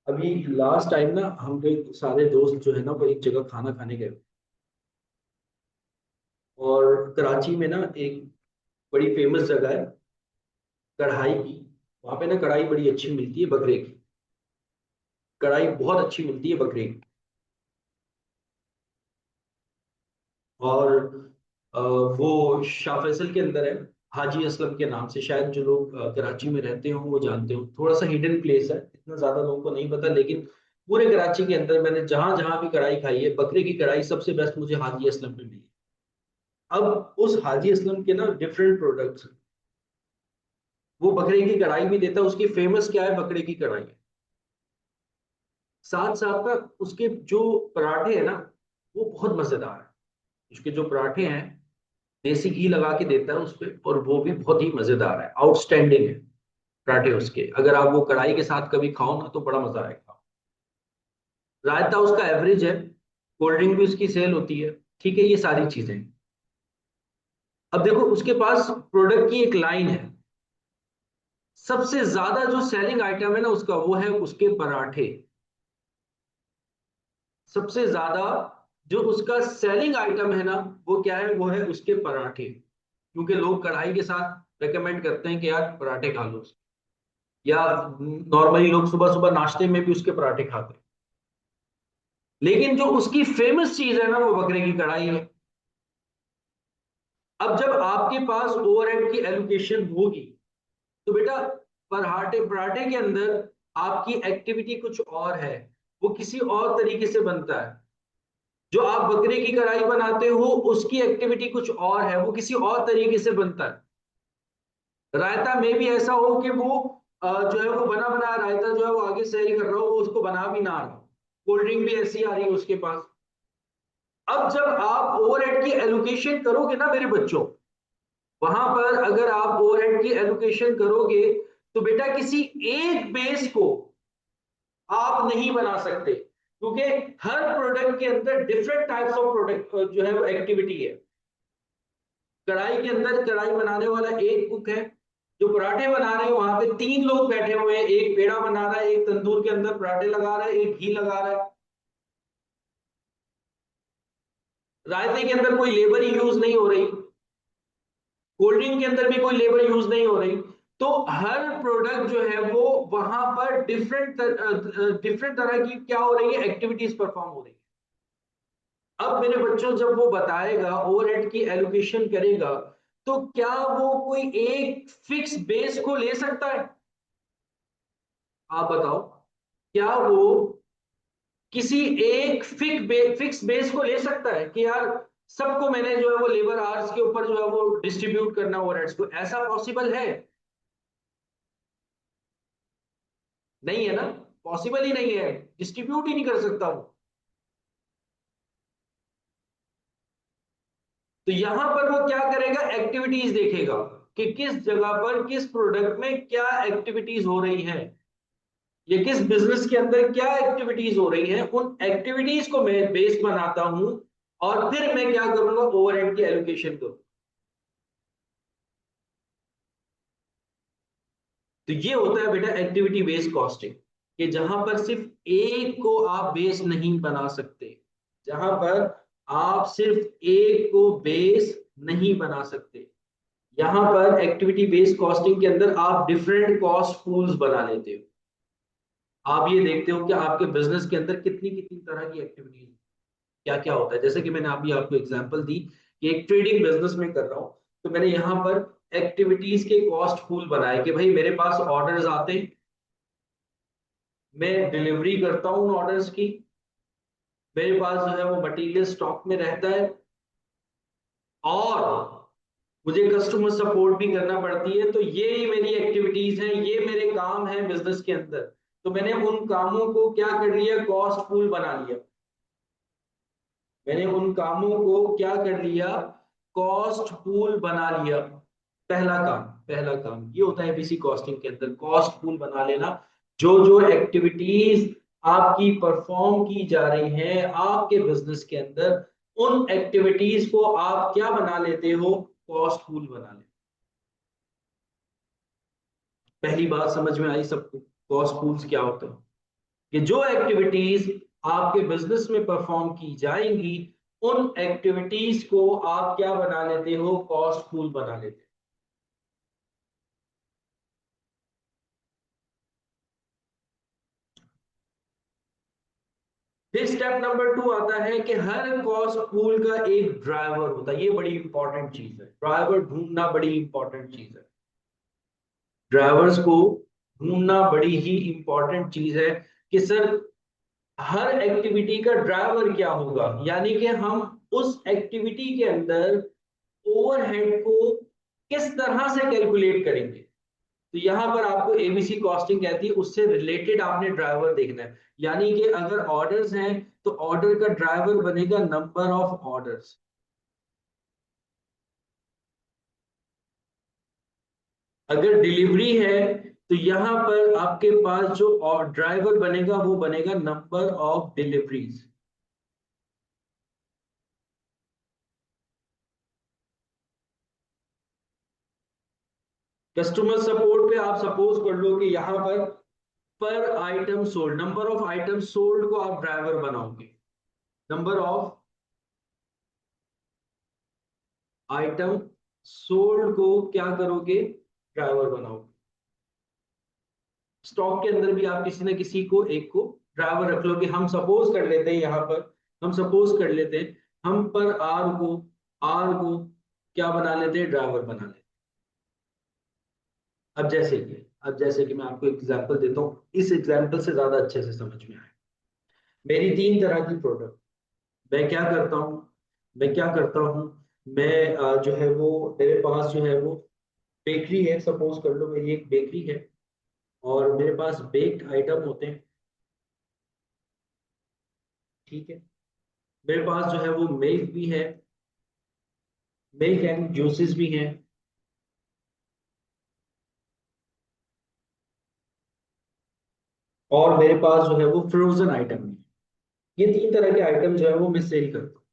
[SPEAKER 1] अभी लास्ट टाइम ना हम लोग सारे दोस्त जो है ना वो एक जगह खाना खाने गए, और कराची में ना एक बड़ी फेमस जगह है कढ़ाई की। वहां पे ना कढ़ाई बड़ी अच्छी मिलती है बकरे की, कढ़ाई बहुत अच्छी मिलती है बकरे की। और वो शाह फैसल के अंदर है, हाजी असलम के नाम से। शायद जो लोग कराची में रहते हो वो जानते हो, थोड़ा सा हिडन प्लेस है, इतना ज्यादा लोगों को नहीं पता, लेकिन पूरे कराची के अंदर मैंने जहां जहां भी कढ़ाई खाई है, बकरे की कढ़ाई सबसे बेस्ट मुझे हाजी असलम में मिली। अब उस हाजी असलम के ना डिफरेंट प्रोडक्ट्स, वो बकरे की कढ़ाई भी देता है, उसकी फेमस क्या है, बकरे की कढ़ाई है। साथ साथ ना उसके जो पराठे हैं ना, वो बहुत मजेदार है। उसके जो पराठे हैं, देसी घी लगा के देता है उस पे, और वो भी बहुत ही मजेदार है, आउटस्टैंडिंग है पराठे उसके। अगर आप वो कढ़ाई के साथ कभी खाओ ना तो बड़ा मजा आएगा। रायता उसका एवरेज है, कोल्ड ड्रिंक भी उसकी सेल होती है, ठीक है, ये सारी चीजें। अब देखो उसके पास प्रोडक्ट की एक लाइन है, सबसे ज्यादा जो सेलिंग आइटम है ना उसका, वो है उसके पराठे। सबसे ज्यादा जो उसका सेलिंग आइटम है ना, वो क्या है, वो है उसके पराठे। क्योंकि लोग कढ़ाई के साथ रेकमेंड करते हैं कि यार पराठे खा लो, या नॉर्मली लोग सुबह सुबह नाश्ते में भी उसके पराठे खाते हैं। लेकिन जो उसकी फेमस चीज है ना, वो बकरे की कढ़ाई है। अब जब आपके पास ओवरहेड की एलोकेशन होगी, तो बेटा पराठे पराठे के अंदर आपकी एक्टिविटी कुछ और है, वो किसी और तरीके से बनता है। जो आप बकरे की कढ़ाई बनाते हो उसकी एक्टिविटी कुछ और है, वो किसी और तरीके से बनता है। रायता में भी ऐसा हो कि वो जो है वो बना बना रायता जो है वो आगे सेल कर रहा हो, वो उसको बना भी ना रहा हो। कोल्ड ड्रिंक भी ऐसी आ रही है उसके पास। अब जब आप ओवरहेड की एलोकेशन करोगे ना मेरे बच्चों, वहां पर अगर आप ओवरहेड की एलोकेशन करोगे, तो बेटा किसी एक बेस को आप नहीं बना सकते, क्योंकि हर प्रोडक्ट के अंदर डिफरेंट टाइप्स ऑफ प्रोडक्ट जो है वो एक्टिविटी है। कढ़ाई के अंदर कढ़ाई बनाने वाला एक कुक है, जो पराठे बना रहे हैं वहां पे तीन लोग बैठे हुए हैं, एक पेड़ा बना रहा है, एक तंदूर के अंदर पराठे लगा रहा है, एक घी लगा रहा है। रायते के अंदर कोई लेबर यूज नहीं हो रही, कोल्ड ड्रिंक के अंदर भी कोई लेबर यूज नहीं हो रही। तो हर प्रोडक्ट जो है वो वहां पर डिफरेंट तरह की क्या हो रही है, एक्टिविटीज परफॉर्म हो रही है। अब मेरे बच्चों जब वो बताएगा, ओवरहेड की एलोकेशन करेगा, तो क्या वो कोई एक फिक्स बेस को ले सकता है? आप बताओ, क्या वो किसी एक फिक्स बेस को ले सकता है कि यार सबको मैंने जो है वो लेबर आवर्स के ऊपर जो है वो डिस्ट्रीब्यूट करना ओवरहेड्स को? ऐसा पॉसिबल है? नहीं है ना, पॉसिबल ही नहीं है, डिस्ट्रीब्यूट ही नहीं कर सकता वो। तो यहां पर वो क्या करेगा, एक्टिविटीज देखेगा कि किस जगह पर किस प्रोडक्ट में क्या एक्टिविटीज हो रही है, ये किस बिजनेस के अंदर क्या एक्टिविटीज हो रही है, उन एक्टिविटीज को मैं बेस बनाता हूं और फिर मैं क्या करूंगा, ओवरहेड की एलोकेशन करूँ। तो ये होता है बेटा एक्टिविटी बेस्ड कॉस्टिंग, कि जहां पर सिर्फ एक को आप बेस नहीं बना सकते, जहां पर आप सिर्फ एक को बेस नहीं बना सकते, यहां पर एक्टिविटी बेस्ड कॉस्टिंग के अंदर आप डिफरेंट कॉस्ट पूल्स बना लेते हो। आप ये देखते हो कि आपके बिजनेस के अंदर कितनी कितनी तरह की एक्टिविटीज, क्या क्या होता है। जैसे कि मैंने अभी आपको एग्जांपल दी कि एक ट्रेडिंग बिजनेस में कर रहा हूं, तो मैंने यहाँ पर एक्टिविटीज के कॉस्ट पूल बनाए कि भाई मेरे पास ऑर्डर्स आते हैं, मैं डिलीवरी करता हूँ उन ऑर्डर्स की, मेरे पास जो है वो मटेरियल स्टॉक में रहता है, और मुझे कस्टमर सपोर्ट भी करना पड़ती है। तो ये ही मेरी एक्टिविटीज हैं, ये मेरे काम है बिजनेस के अंदर। तो मैंने उन कामों को क्या कर लिया, कॉस्ट पूल बना लिया। मैंने उन कामों को क्या कर लिया, कॉस्ट पूल बना लिया। पहला काम ये होता है एबीसी कॉस्टिंग के अंदर, कॉस्ट पूल बना लेना। जो जो एक्टिविटीज आपकी परफॉर्म की जा रही हैं आपके बिजनेस के अंदर, उन एक्टिविटीज को आप क्या बना लेते हो, कॉस्ट पूल बना लेते। पहली बात समझ में आई सबको, कॉस्ट पूल्स क्या होता है, कि जो एक्टिविटीज आपके बिजनेस में परफॉर्म की जाएंगी, उन एक्टिविटीज को आप क्या बना लेते हो, कॉस्ट पूल बना लेते हो। फिर स्टेप नंबर 2 आता है कि हर कॉस्ट पूल का एक ड्राइवर होता है। ये बड़ी इंपॉर्टेंट चीज है, ड्राइवर ढूंढना बड़ी इंपॉर्टेंट चीज है। ड्राइवर्स को ढूंढना बड़ी ही इंपॉर्टेंट चीज है कि सर हर एक्टिविटी का ड्राइवर क्या होगा, यानी कि हम उस एक्टिविटी के अंदर ओवरहेड को किस तरह से कैलकुलेट करेंगे। तो यहां पर आपको एबीसी कॉस्टिंग कहती है, उससे रिलेटेड आपने ड्राइवर देखना है। यानी कि अगर ऑर्डर्स हैं तो ऑर्डर का ड्राइवर बनेगा नंबर ऑफ ऑर्डर्स। अगर डिलीवरी है तो यहां पर आपके पास जो ड्राइवर बनेगा वो बनेगा number of deliveries. Customer support पे आप सपोज कर लो कि यहां पर item sold, number of item sold को आप ड्राइवर बनाओगे, नंबर ऑफ आइटम सोल्ड को क्या करोगे, ड्राइवर बनाओगे। स्टॉक के अंदर भी आप किसी ना किसी को एक को ड्राइवर रख लो, कि हम सपोज कर लेते हैं यहाँ पर, हम सपोज कर लेते हैं, हम पर आर को क्या बना लेते हैं, ड्राइवर बना लेते हैं। अब जैसे कि मैं आपको एग्जांपल देता हूँ, इस एग्जांपल से ज्यादा अच्छे से समझ में आए। मेरी 3 तरह की प्रोडक्ट, मैं क्या करता हूँ मैं जो है वो, मेरे पास जो है वो बेकरी है, सपोज कर लो मेरी एक बेकरी है, और मेरे पास बेक्ड आइटम होते हैं, ठीक है। मेरे पास जो है वो मिल्क भी है, मिल्क एंड जूसेस भी हैं, और मेरे पास जो है वो फ्रोजन आइटम है। ये 3 तरह के आइटम जो है वो मैं सेल करता हूँ।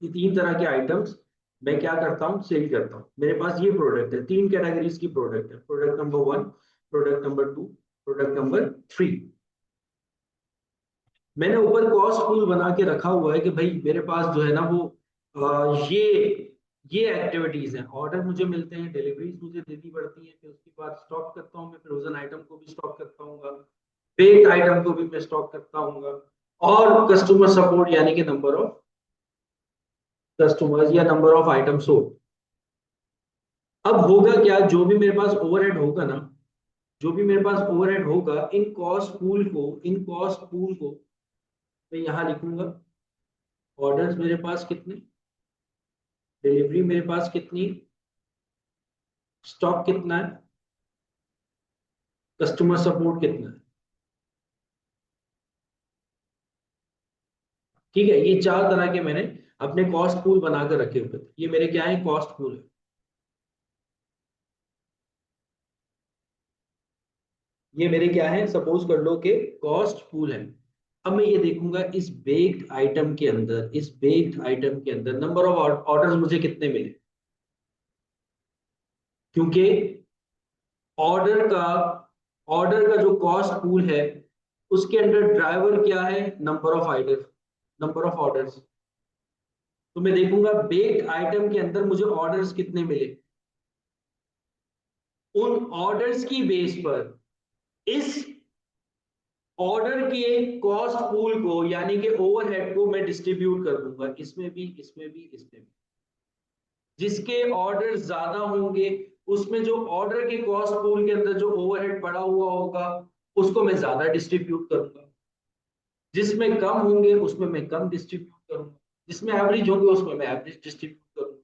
[SPEAKER 1] ये 3 तरह के आइटम्स मैं क्या करता हूँ, सेल करता हूँ। मेरे पास ये प्रोडक्ट है, 3 कैटेगरीज की प्रोडक्ट है, product number 1, product number 2, product number 3। मैंने ऊपर कॉस्ट पूल बना के रखा हुआ है कि भाई मेरे पास जो है ना वो ये एक्टिविटीज हैं, ऑर्डर मुझे मिलते हैं, डिलीवरीज मुझे देनी पड़ती हैं, फिर उसके बाद स्टॉक करता हूँ मैं, फ्रोजन आइटम को भी स्टॉक करता हूँ, बेक्ड आइटम को भी मैं स्टॉक करता हूँ, और कस्टमर सपोर्ट यानी कि नंबर ऑफ कस्टमर्स या नंबर ऑफ आइटम सोल्ड। अब होगा क्या, जो भी मेरे पास ओवरहेड होगा ना, जो भी मेरे पास ओवरहेड होगा, इन कॉस्ट पूल को मैं यहाँ लिखूंगा। ऑर्डर्स मेरे पास कितने, डिलीवरी मेरे पास कितनी, स्टॉक कितना है, कस्टमर सपोर्ट कितना है, ठीक है। ये चार तरह के मैंने अपने कॉस्ट पूल बनाकर रखे हुए थे, ये मेरे क्या है, कॉस्ट पूल है। ये मेरे क्या है, सपोज कर लो कि कॉस्ट पूल है। अब मैं ये देखूंगा इस बेक्ड आइटम के अंदर, इस बेक्ड आइटम के अंदर नंबर ऑफ ऑर्डर्स मुझे कितने मिले, क्योंकि ऑर्डर का ऑर्डर का जो कॉस्ट पूल है उसके अंदर ड्राइवर क्या है, number of item, number of orders. तो मैं देखूंगा बेक्ड आइटम के अंदर मुझे ऑर्डर्स कितने मिले, उन ऑर्डर्स की बेस पर इस ऑर्डर के कॉस्ट पूल को यानी कि ओवरहेड को मैं डिस्ट्रीब्यूट कर दूंगा, इसमें भी, इसमें भी, इसमें भी। जिसके ऑर्डर ज्यादा होंगे उसमें जो ऑर्डर के कॉस्ट पूल के अंदर जो ओवरहेड पड़ा हुआ होगा उसको मैं ज्यादा डिस्ट्रीब्यूट करूंगा, जिसमें कम होंगे उसमें मैं कम डिस्ट्रीब्यूट करूंगा, जिसमें एवरेज होंगे उसमें मैं एवरेज डिस्ट्रीब्यूट करूंगा।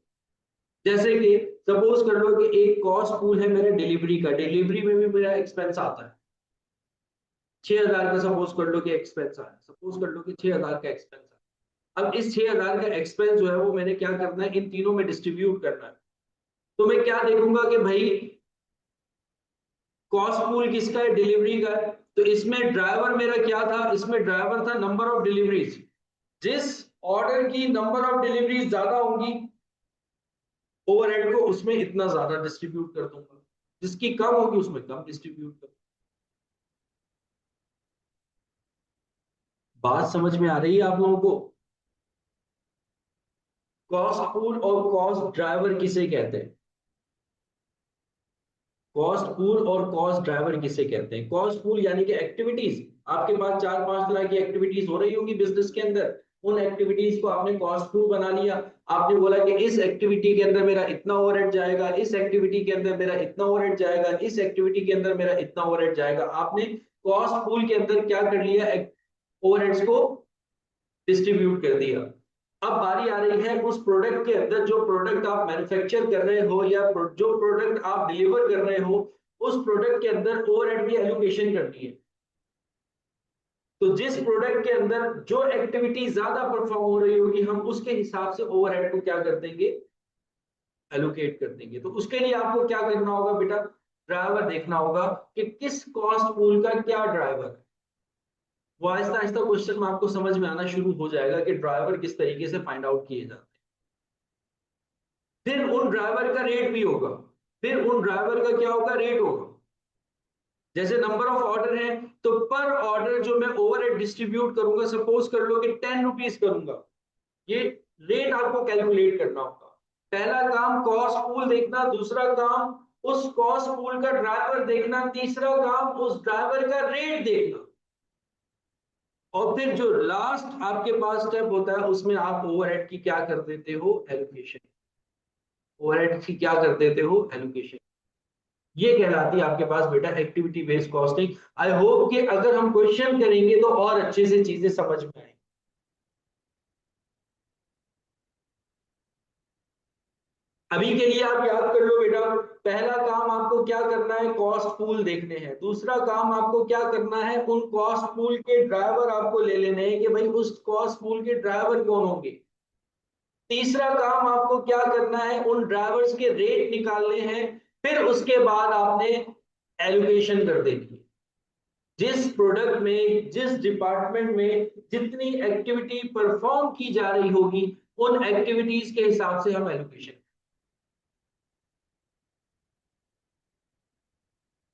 [SPEAKER 1] जैसे कि सपोज कर लो कि एक कॉस्ट पूल है मेरा डिलीवरी का, डिलीवरी में भी मेरा एक्सपेंस आता है 6,000 का, सपोज कर लो कि एक्सपेंस आया, सपोज कर लो कि 6,000 का एक्सपेंस आया। अब इस 6,000 का एक्सपेंस जो है वो मैंने क्या करना है, इन तीनों में डिस्ट्रीब्यूट करना है। तो मैं क्या देखूंगा कि भाई कॉस्ट पूल किसका है, डिलीवरी का है। तो इसमें ड्राइवर मेरा क्या था, इसमें ड्राइवर था नंबर ऑफ डिलीवरीज। जिस ऑर्डर की नंबर ऑफ डिलीवरीज ज्यादा होंगी ओवरहेड को उसमें इतना ज्यादा डिस्ट्रीब्यूट कर दूंगा, जिसकी कम होगी उसमें कम डिस्ट्रीब्यूट कर। बात समझ में आ रही है आप लोगों को? कॉस्ट पूल और कॉस्ट ड्राइवर किसे कहते हैं, कॉस्ट पूल और कॉस्ट ड्राइवर किसे कहते हैं? कॉस्ट पूल यानी कि एक्टिविटीज, आपके पास चार पांच तरह की एक्टिविटीज हो रही होंगी बिजनेस के अंदर, उन एक्टिविटीज को आपने कॉस्ट पूल बना लिया। आपने बोला कि इस एक्टिविटी के अंदर मेरा इतना ओवरहेड जाएगा, इस एक्टिविटी के अंदर मेरा इतना ओवरहेड जाएगा, इस एक्टिविटी के अंदर मेरा इतना ओवरहेड जाएगा। आपने कॉस्ट पूल के अंदर क्या कर लिया, ओवरहेड्स को डिस्ट्रीब्यूट कर दिया। अब बारी आ रही है उस प्रोडक्ट के अंदर, जो प्रोडक्ट आप मैन्युफैक्चर कर रहे हो या जो प्रोडक्ट आप डिलीवर कर रहे हो, उस प्रोडक्ट के अंदर ओवरहेड की एलोकेशन करनी है। तो जिस प्रोडक्ट के अंदर जो एक्टिविटी ज्यादा परफॉर्म हो रही होगी हम उसके हिसाब से ओवरहेड को क्या कर देंगे, एलोकेट कर देंगे। तो उसके लिए आपको क्या करना होगा बेटा, ड्राइवर देखना होगा कि किस कॉस्ट पूल का क्या ड्राइवर है। वो आहिस्ता आहिस्ता क्वेश्चन में आपको समझ में आना शुरू हो जाएगा कि ड्राइवर किस तरीके से फाइंड आउट किए जाते हैं। फिर उन ड्राइवर का रेट भी होगा, फिर उन ड्राइवर का क्या होगा, रेट होगा। जैसे नंबर ऑफ ऑर्डर है तो पर ऑर्डर जो मैं ओवरहेड डिस्ट्रीब्यूट करूंगा, सपोज कर लो कि 10 रुपीज करूंगा, ये रेट आपको कैलकुलेट करना होगा। पहला काम कॉस्ट पूल देखना, दूसरा काम उस कॉस्ट पूल का ड्राइवर देखना, तीसरा काम उस ड्राइवर का रेट देखना। और फिर जो लास्ट आपके पास स्टेप होता है उसमें आप ओवरहेड की क्या कर देते हो, एलोकेशन। ओवरहेड की क्या कर देते हो, एलोकेशन। ये कहलाती है आपके पास बेटा activity based costing. I hope कि अगर हम क्वेश्चन करेंगे तो और अच्छे से चीजें समझ में आएंगी। अभी के लिए आप याद कर लो बेटा, पहला काम आपको क्या करना है, कॉस्ट पूल देखने हैं। दूसरा काम आपको क्या करना है, उन कॉस्ट पूल के ड्राइवर आपको ले लेने हैं कि भाई उस कॉस्ट पूल के ड्राइवर कौन होंगे। तीसरा काम आपको क्या करना है, उन ड्राइवर्स के रेट निकालने हैं। फिर उसके बाद आपने एलोकेशन कर देनी है। जिस प्रोडक्ट में, जिस डिपार्टमेंट में जितनी एक्टिविटी परफॉर्म की जा रही होगी उन एक्टिविटीज के हिसाब से हम एलोकेशन।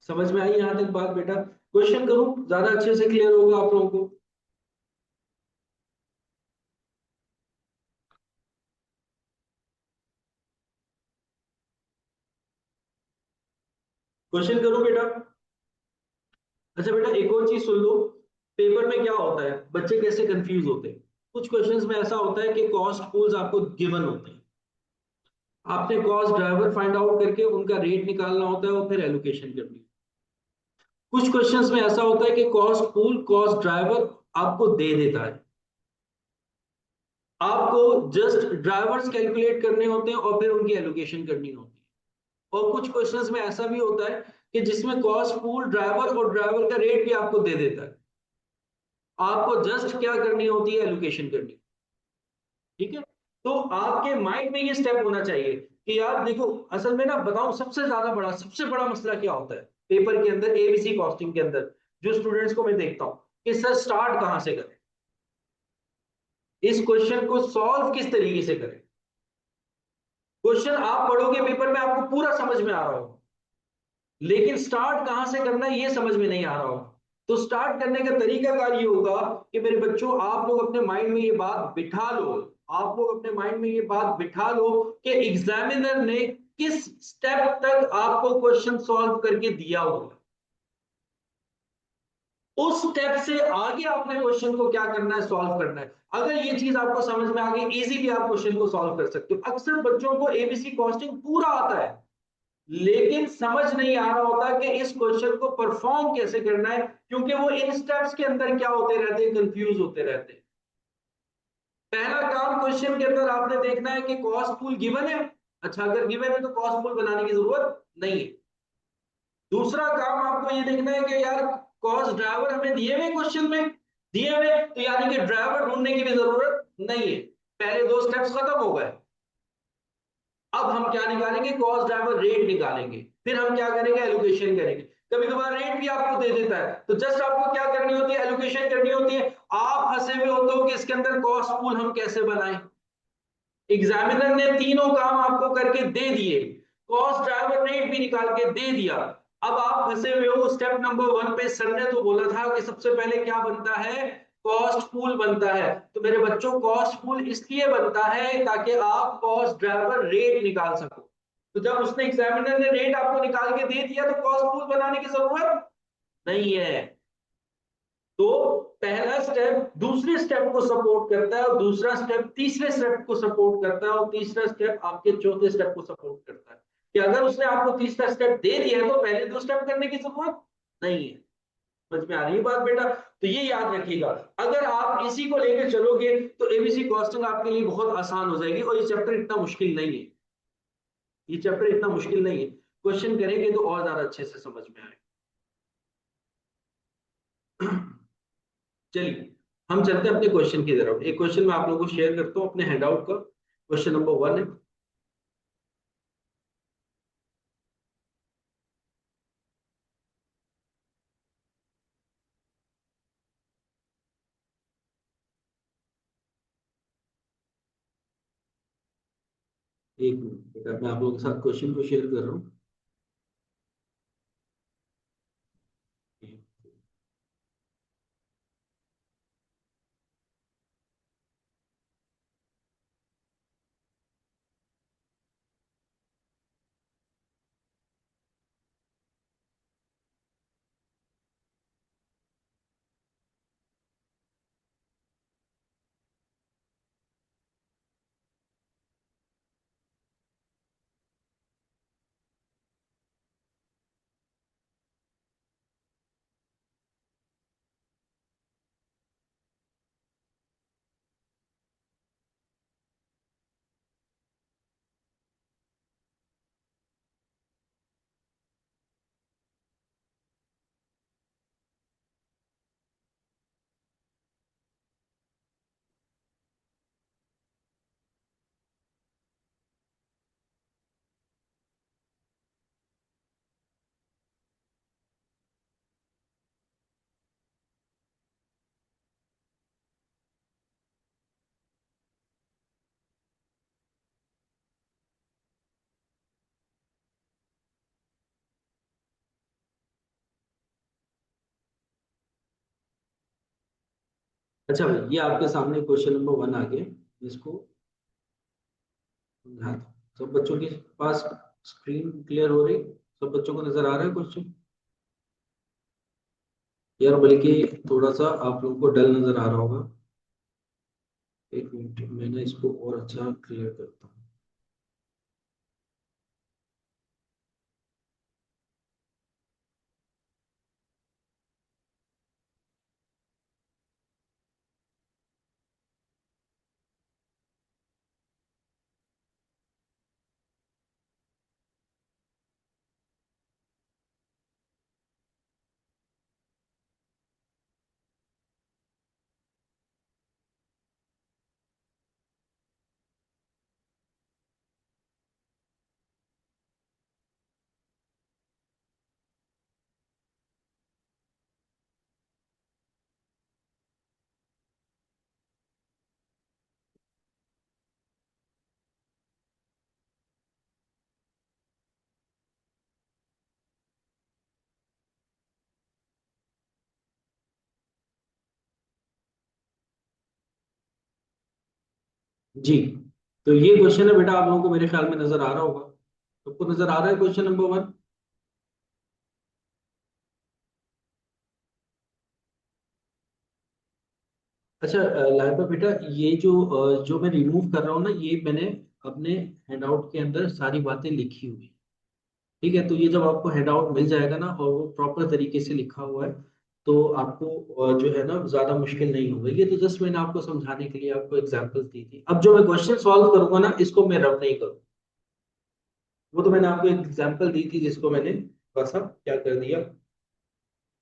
[SPEAKER 1] समझ में आई यहां तक बात बेटा? क्वेश्चन करूं, ज्यादा अच्छे से क्लियर होगा आप लोगों को। क्वेश्चन करूं बेटा? अच्छा बेटा एक और चीज सुन लो, पेपर में क्या होता है, बच्चे कैसे कंफ्यूज होते हैं। कुछ क्वेश्चंस में ऐसा होता है कि कॉस्ट पूल्स आपको गिवन होते हैं, आपने कॉस्ट ड्राइवर फाइंड आउट करके उनका रेट निकालना होता है और फिर एलोकेशन करनी है। कुछ क्वेश्चंस में ऐसा होता है कि कॉस्ट पूल कॉस्ट ड्राइवर आपको दे देता है, आपको जस्ट ड्राइवर्स कैलकुलेट करने होते हैं और फिर उनकी एलोकेशन करनी होती है। और कुछ क्वेश्चंस में ऐसा भी होता है कि जिसमें कॉस्ट पूल ड्राइवर और ड्राइवर का रेट भी आपको दे देता है, आपको जस्ट क्या करनी होती है, एलोकेशन करनी। ठीक है, तो आपके माइंड में ये स्टेप होना चाहिए कि यार देखो, असल में ना बताऊं, सबसे बड़ा मसला क्या होता है पेपर के अंदर, एबीसी कॉस्टिंग के अंदर, जो स्टूडेंट्स को मैं देखता हूं कि सर स्टार्ट कहां से करें, इस क्वेश्चन को सॉल्व किस तरीके से करें। क्वेश्चन आप पढ़ोगे पेपर में, आपको पूरा समझ में आ रहा हो, लेकिन स्टार्ट कहां से करना है ये समझ में नहीं आ रहा हो। तो स्टार्ट करने का तरीकाकार ये होगा कि मेरे बच्चों, आप लोग अपने माइंड में ये बात बिठा लो, आप लोग अपने माइंड में ये बात बिठा लो कि एग्जामिनर ने किस स्टेप तक आपको क्वेश्चन सॉल्व करके दिया होगा, उस स्टेप से आगे आपने क्वेश्चन को क्या करना है, सॉल्व करना है। अगर ये चीज आपको समझ में आ गई, इजीली आप क्वेश्चन को सॉल्व कर सकते हो। अक्सर बच्चों को एबीसी कॉस्टिंग पूरा आता है, लेकिन समझ नहीं आ रहा होता कि इस क्वेश्चन को परफॉर्म कैसे करना है, क्योंकि वो इन स्टेप्स के अंदर क्या होते रहते हैं, कंफ्यूज होते रहते हैं। पहला काम क्वेश्चन के अंदर आपने देखना है कि कॉस्ट पूल गिवन है। अच्छा, अगर गिवन है तो कॉस्ट पूल बनाने की जरूरत नहीं है। दूसरा काम आपको ये देखना है कि यार कॉस्ट ड्राइवर हमें दिए हुए क्वेश्चन में, दिए हुए, तो यानी कि ड्राइवर ढूंढने की भी जरूरत नहीं है, पहले दो स्टेप्स खत्म हो गए। अब हम क्या निकालेंगे, कॉस्ट ड्राइवर रेट निकालेंगे, फिर हम क्या करेंगे, एलोकेशन करेंगे। कभी कभार रेट भी आपको दे देता है, तो जस्ट आपको क्या करनी होती है, एलोकेशन करनी होती है। आप फंसे हुए होते हो कि इसके अंदर कॉस्ट पूल हम कैसे बनाएं। एग्जामिनर ने तीनों काम आपको करके दे दिए, कॉस्ट ड्राइवर रेट भी निकाल के दे दिया। अब आप फंसे हुए हो स्टेप नंबर 1 पे। सर ने तो बोला था कि सबसे पहले क्या बनता है, कॉस्ट पूल बनता है। तो मेरे बच्चों, कॉस्ट पूल इसलिए बनता है ताकि आप कॉस्ट ड्राइवर रेट निकाल सको। तो जब उसने, एग्जामिनर ने रेट आपको निकाल के दे दिया, तो कॉस्ट पूल बनाने की जरूरत नहीं है। तो पहला स्टेप दूसरे स्टेप को सपोर्ट करता है, और दूसरा स्टेप तीसरे स्टेप को सपोर्ट करता है, और तीसरा स्टेप आपके चौथे स्टेप को सपोर्ट करता है। कि अगर उसने आपको तीसरा स्टेप दे दिया है तो पहले दो स्टेप करने की जरूरत नहीं है। समझ में आ रही है बात बेटा? तो ये याद रखिएगा, अगर आप इसी को लेकर चलोगे तो एबीसी कॉस्टिंग आपके लिए बहुत आसान हो जाएगी, और ये चैप्टर इतना मुश्किल नहीं है। ये चैप्टर इतना मुश्किल नहीं है, क्वेश्चन करेंगे तो और ज्यादा अच्छे से समझ में आएगा। चलिए, हम चलते हैं अपने क्वेश्चन की तरफ। एक क्वेश्चन मैं आप लोगों को शेयर करता हूँ अपने हैंडआउट का। क्वेश्चन नंबर 1 है। एक मिनट बेटा, मैं आप लोगों के साथ क्वेश्चन को शेयर कर रहा हूँ। अच्छा भाई, ये आपके सामने क्वेश्चन नंबर 1 आ गया। इसको ध्यान दो। सब बच्चों के पास स्क्रीन क्लियर हो रही, सब बच्चों को नजर आ रहा है क्वेश्चन? यार बल्कि थोड़ा सा आप लोगों को डल नजर आ रहा होगा। एक मिनट, मैंने इसको और अच्छा क्लियर करता हूँ। जी। तो ये क्वेश्चन है बेटा, आप लोगों को मेरे ख्याल में नजर आ रहा होगा। आपको नजर आ रहा है क्वेश्चन नंबर 1? अच्छा लाइबा बेटा, ये जो मैं रिमूव कर रहा हूँ ना, ये मैंने अपने हैंडआउट के अंदर सारी बातें लिखी हुई। ठीक है, तो ये जब आपको हैंडआउट मिल जाएगा ना और वो प्रॉपर तरीके से लिखा हुआ है, तो आपको जो है ना ज्यादा मुश्किल नहीं होगा। ये तो जस्ट मैंने आपको समझाने के लिए आपको एग्जांपल्स दी थी। अब जो मैं क्वेश्चन सॉल्व करूंगा ना, इसको मैं रब नहीं करूँ। वो तो मैंने आपको एक एग्जांपल दी थी जिसको मैंने थोड़ा सा क्या कर दिया,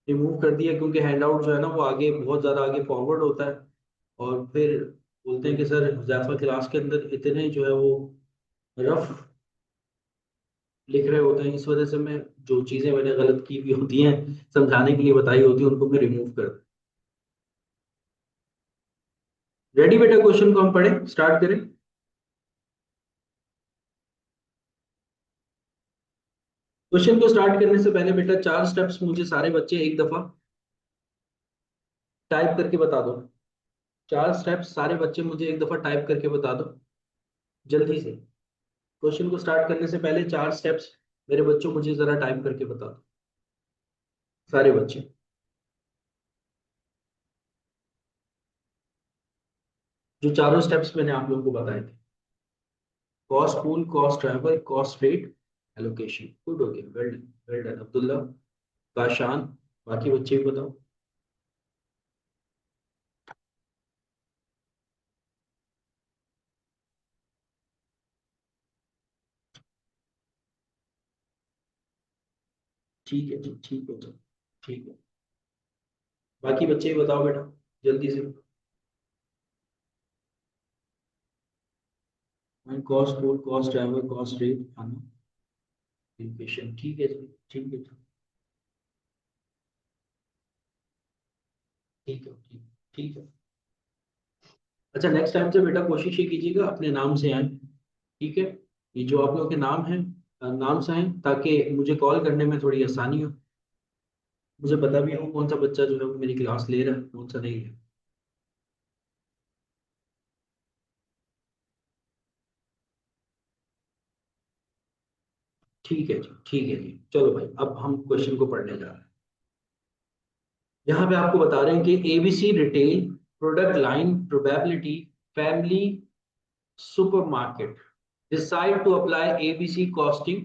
[SPEAKER 1] रिमूव कर दिया, क्योंकि हैंडआउट जो है ना वो आगे बहुत ज्यादा आगे फॉरवर्ड होता है। और फिर बोलते हैं कि सर हुज़ैफा क्लास के अंदर इतने जो है वो रफ लिख रहे होते हैं, इस वजह से मैं जो चीजें मैंने गलत की हुई होती हैं, समझाने के लिए बताई होती है, उनको मैं रिमूव कर। रेडी बेटा, क्वेश्चन को हम पढ़े स्टार्ट करें। क्वेश्चन को स्टार्ट करने से पहले बेटा, 4 स्टेप्स मुझे सारे बच्चे एक दफा टाइप करके बता दो। 4 स्टेप्स सारे बच्चे मुझे एक दफा टाइप करके बता दो, जल्दी से। क्वेश्चन को स्टार्ट करने से पहले 4 स्टेप्स मेरे बच्चों मुझे जरा टाइप करके बता दो, सारे बच्चे। जो चारों स्टेप्स मैंने आप लोगों को बताए थे, cost pool, cost travel, cost rate, allocation. Good हो गया, well done, well done Abdullah, Kashan. बाकी बच्चे भी बताओ। ठीक है जी, ठीक है जी, ठीक है। बाकी बच्चे भी बताओ बेटा, जल्दी से। Cost pool, cost travel, cost rate, आना, एलोकेशन। ठीक है जी, ठीक है जी, ठीक है, ठीक, ठीक है। अच्छा, नेक्स्ट टाइम से बेटा कोशिश ये कीजिएगा अपने नाम से आए। ठीक है, ये जो आप लोगों के नाम हैं, नाम से आए, ताकि मुझे कॉल करने में थोड़ी आसानी हो, मुझे पता भी हो कौन सा बच्चा जो है वो मेरी क्लास ले रहा है, कौन सा नहीं ले। ठीक है जी, ठीक है जी। चलो भाई, अब हम क्वेश्चन को पढ़ने जा रहे हैं। यहाँ पे आपको बता रहे हैं कि ABC retail product line probability family supermarket decide to apply ABC costing,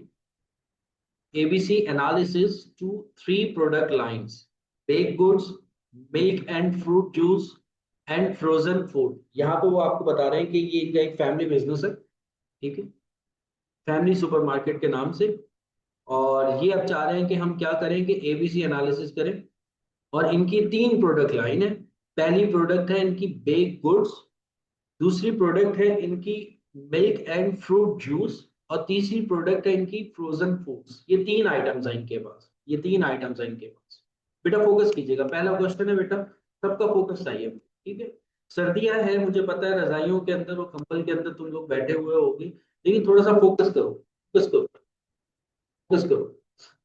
[SPEAKER 1] ABC analysis to 3 product lines: baked goods, milk and fruit juice, and frozen food। यहाँ पे वो आपको बता रहे हैं कि ये इनका एक फैमिली बिजनेस है। ठीक है, फैमिली सुपरमार्केट के नाम से। और ये अब चाह रहे हैं कि हम क्या करें कि एबीसी एनालिसिस करें। और इनकी 3 प्रोडक्ट लाइन है। पहली प्रोडक्ट है इनकी बेक गुड्स, दूसरी प्रोडक्ट है इनकी मिल्क एंड फ्रूट जूस, और तीसरी प्रोडक्ट है इनकी फ्रोजन फूड्स। ये 3 आइटम्स हैं इनके पास, ये 3 आइटम्स हैं इनके पास। बेटा फोकस कीजिएगा, पहला क्वेश्चन है बेटा, सबका फोकस चाहिए। ठीक है, सर्दियां हैं मुझे पता है, रजाइयों के अंदर और कंबल के अंदर तुम लोग बैठे हुए होगे, लेकिन थोड़ा सा फोकस करो, फोकस करो, फोकस करो।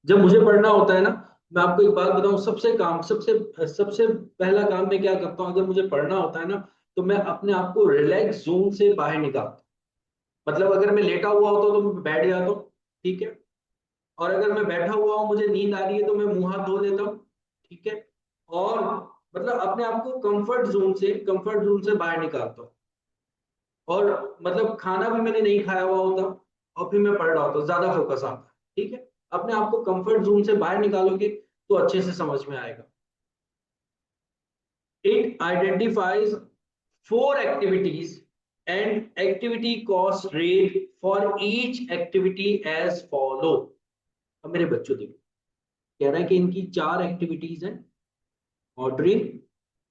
[SPEAKER 1] जब मुझे पढ़ना होता है ना, मैं आपको एक बात बताऊं, सबसे सबसे पहला काम मैं क्या करता हूँ, अगर मुझे पढ़ना होता है ना, तो मैं अपने आप को रिलैक्स जोन से बाहर निकालता हूँ। मतलब अगर मैं लेटा हुआ होता हूँ तो मैं बैठ जाता हूँ। ठीक है, और अगर मैं बैठा हुआ हूँ, मुझे नींद आ रही है, तो मैं मुंह हाथ धो लेता हूँ। ठीक है, और मतलब अपने आप को कंफर्ट जोन से बाहर निकालता हूँ। और मतलब खाना भी मैंने नहीं खाया हुआ होता, और फिर मैं पढ़ रहा होता, ज्यादा फोकस आता है। ठीक है, अपने आप को कंफर्ट जोन से बाहर निकालोगे तो अच्छे से समझ में आएगा। It identifies 4 activities and activity cost rate for each activity as follow. अब मेरे बच्चों देखो, कह रहा है कि इनकी 4 एक्टिविटीज हैं: ordering,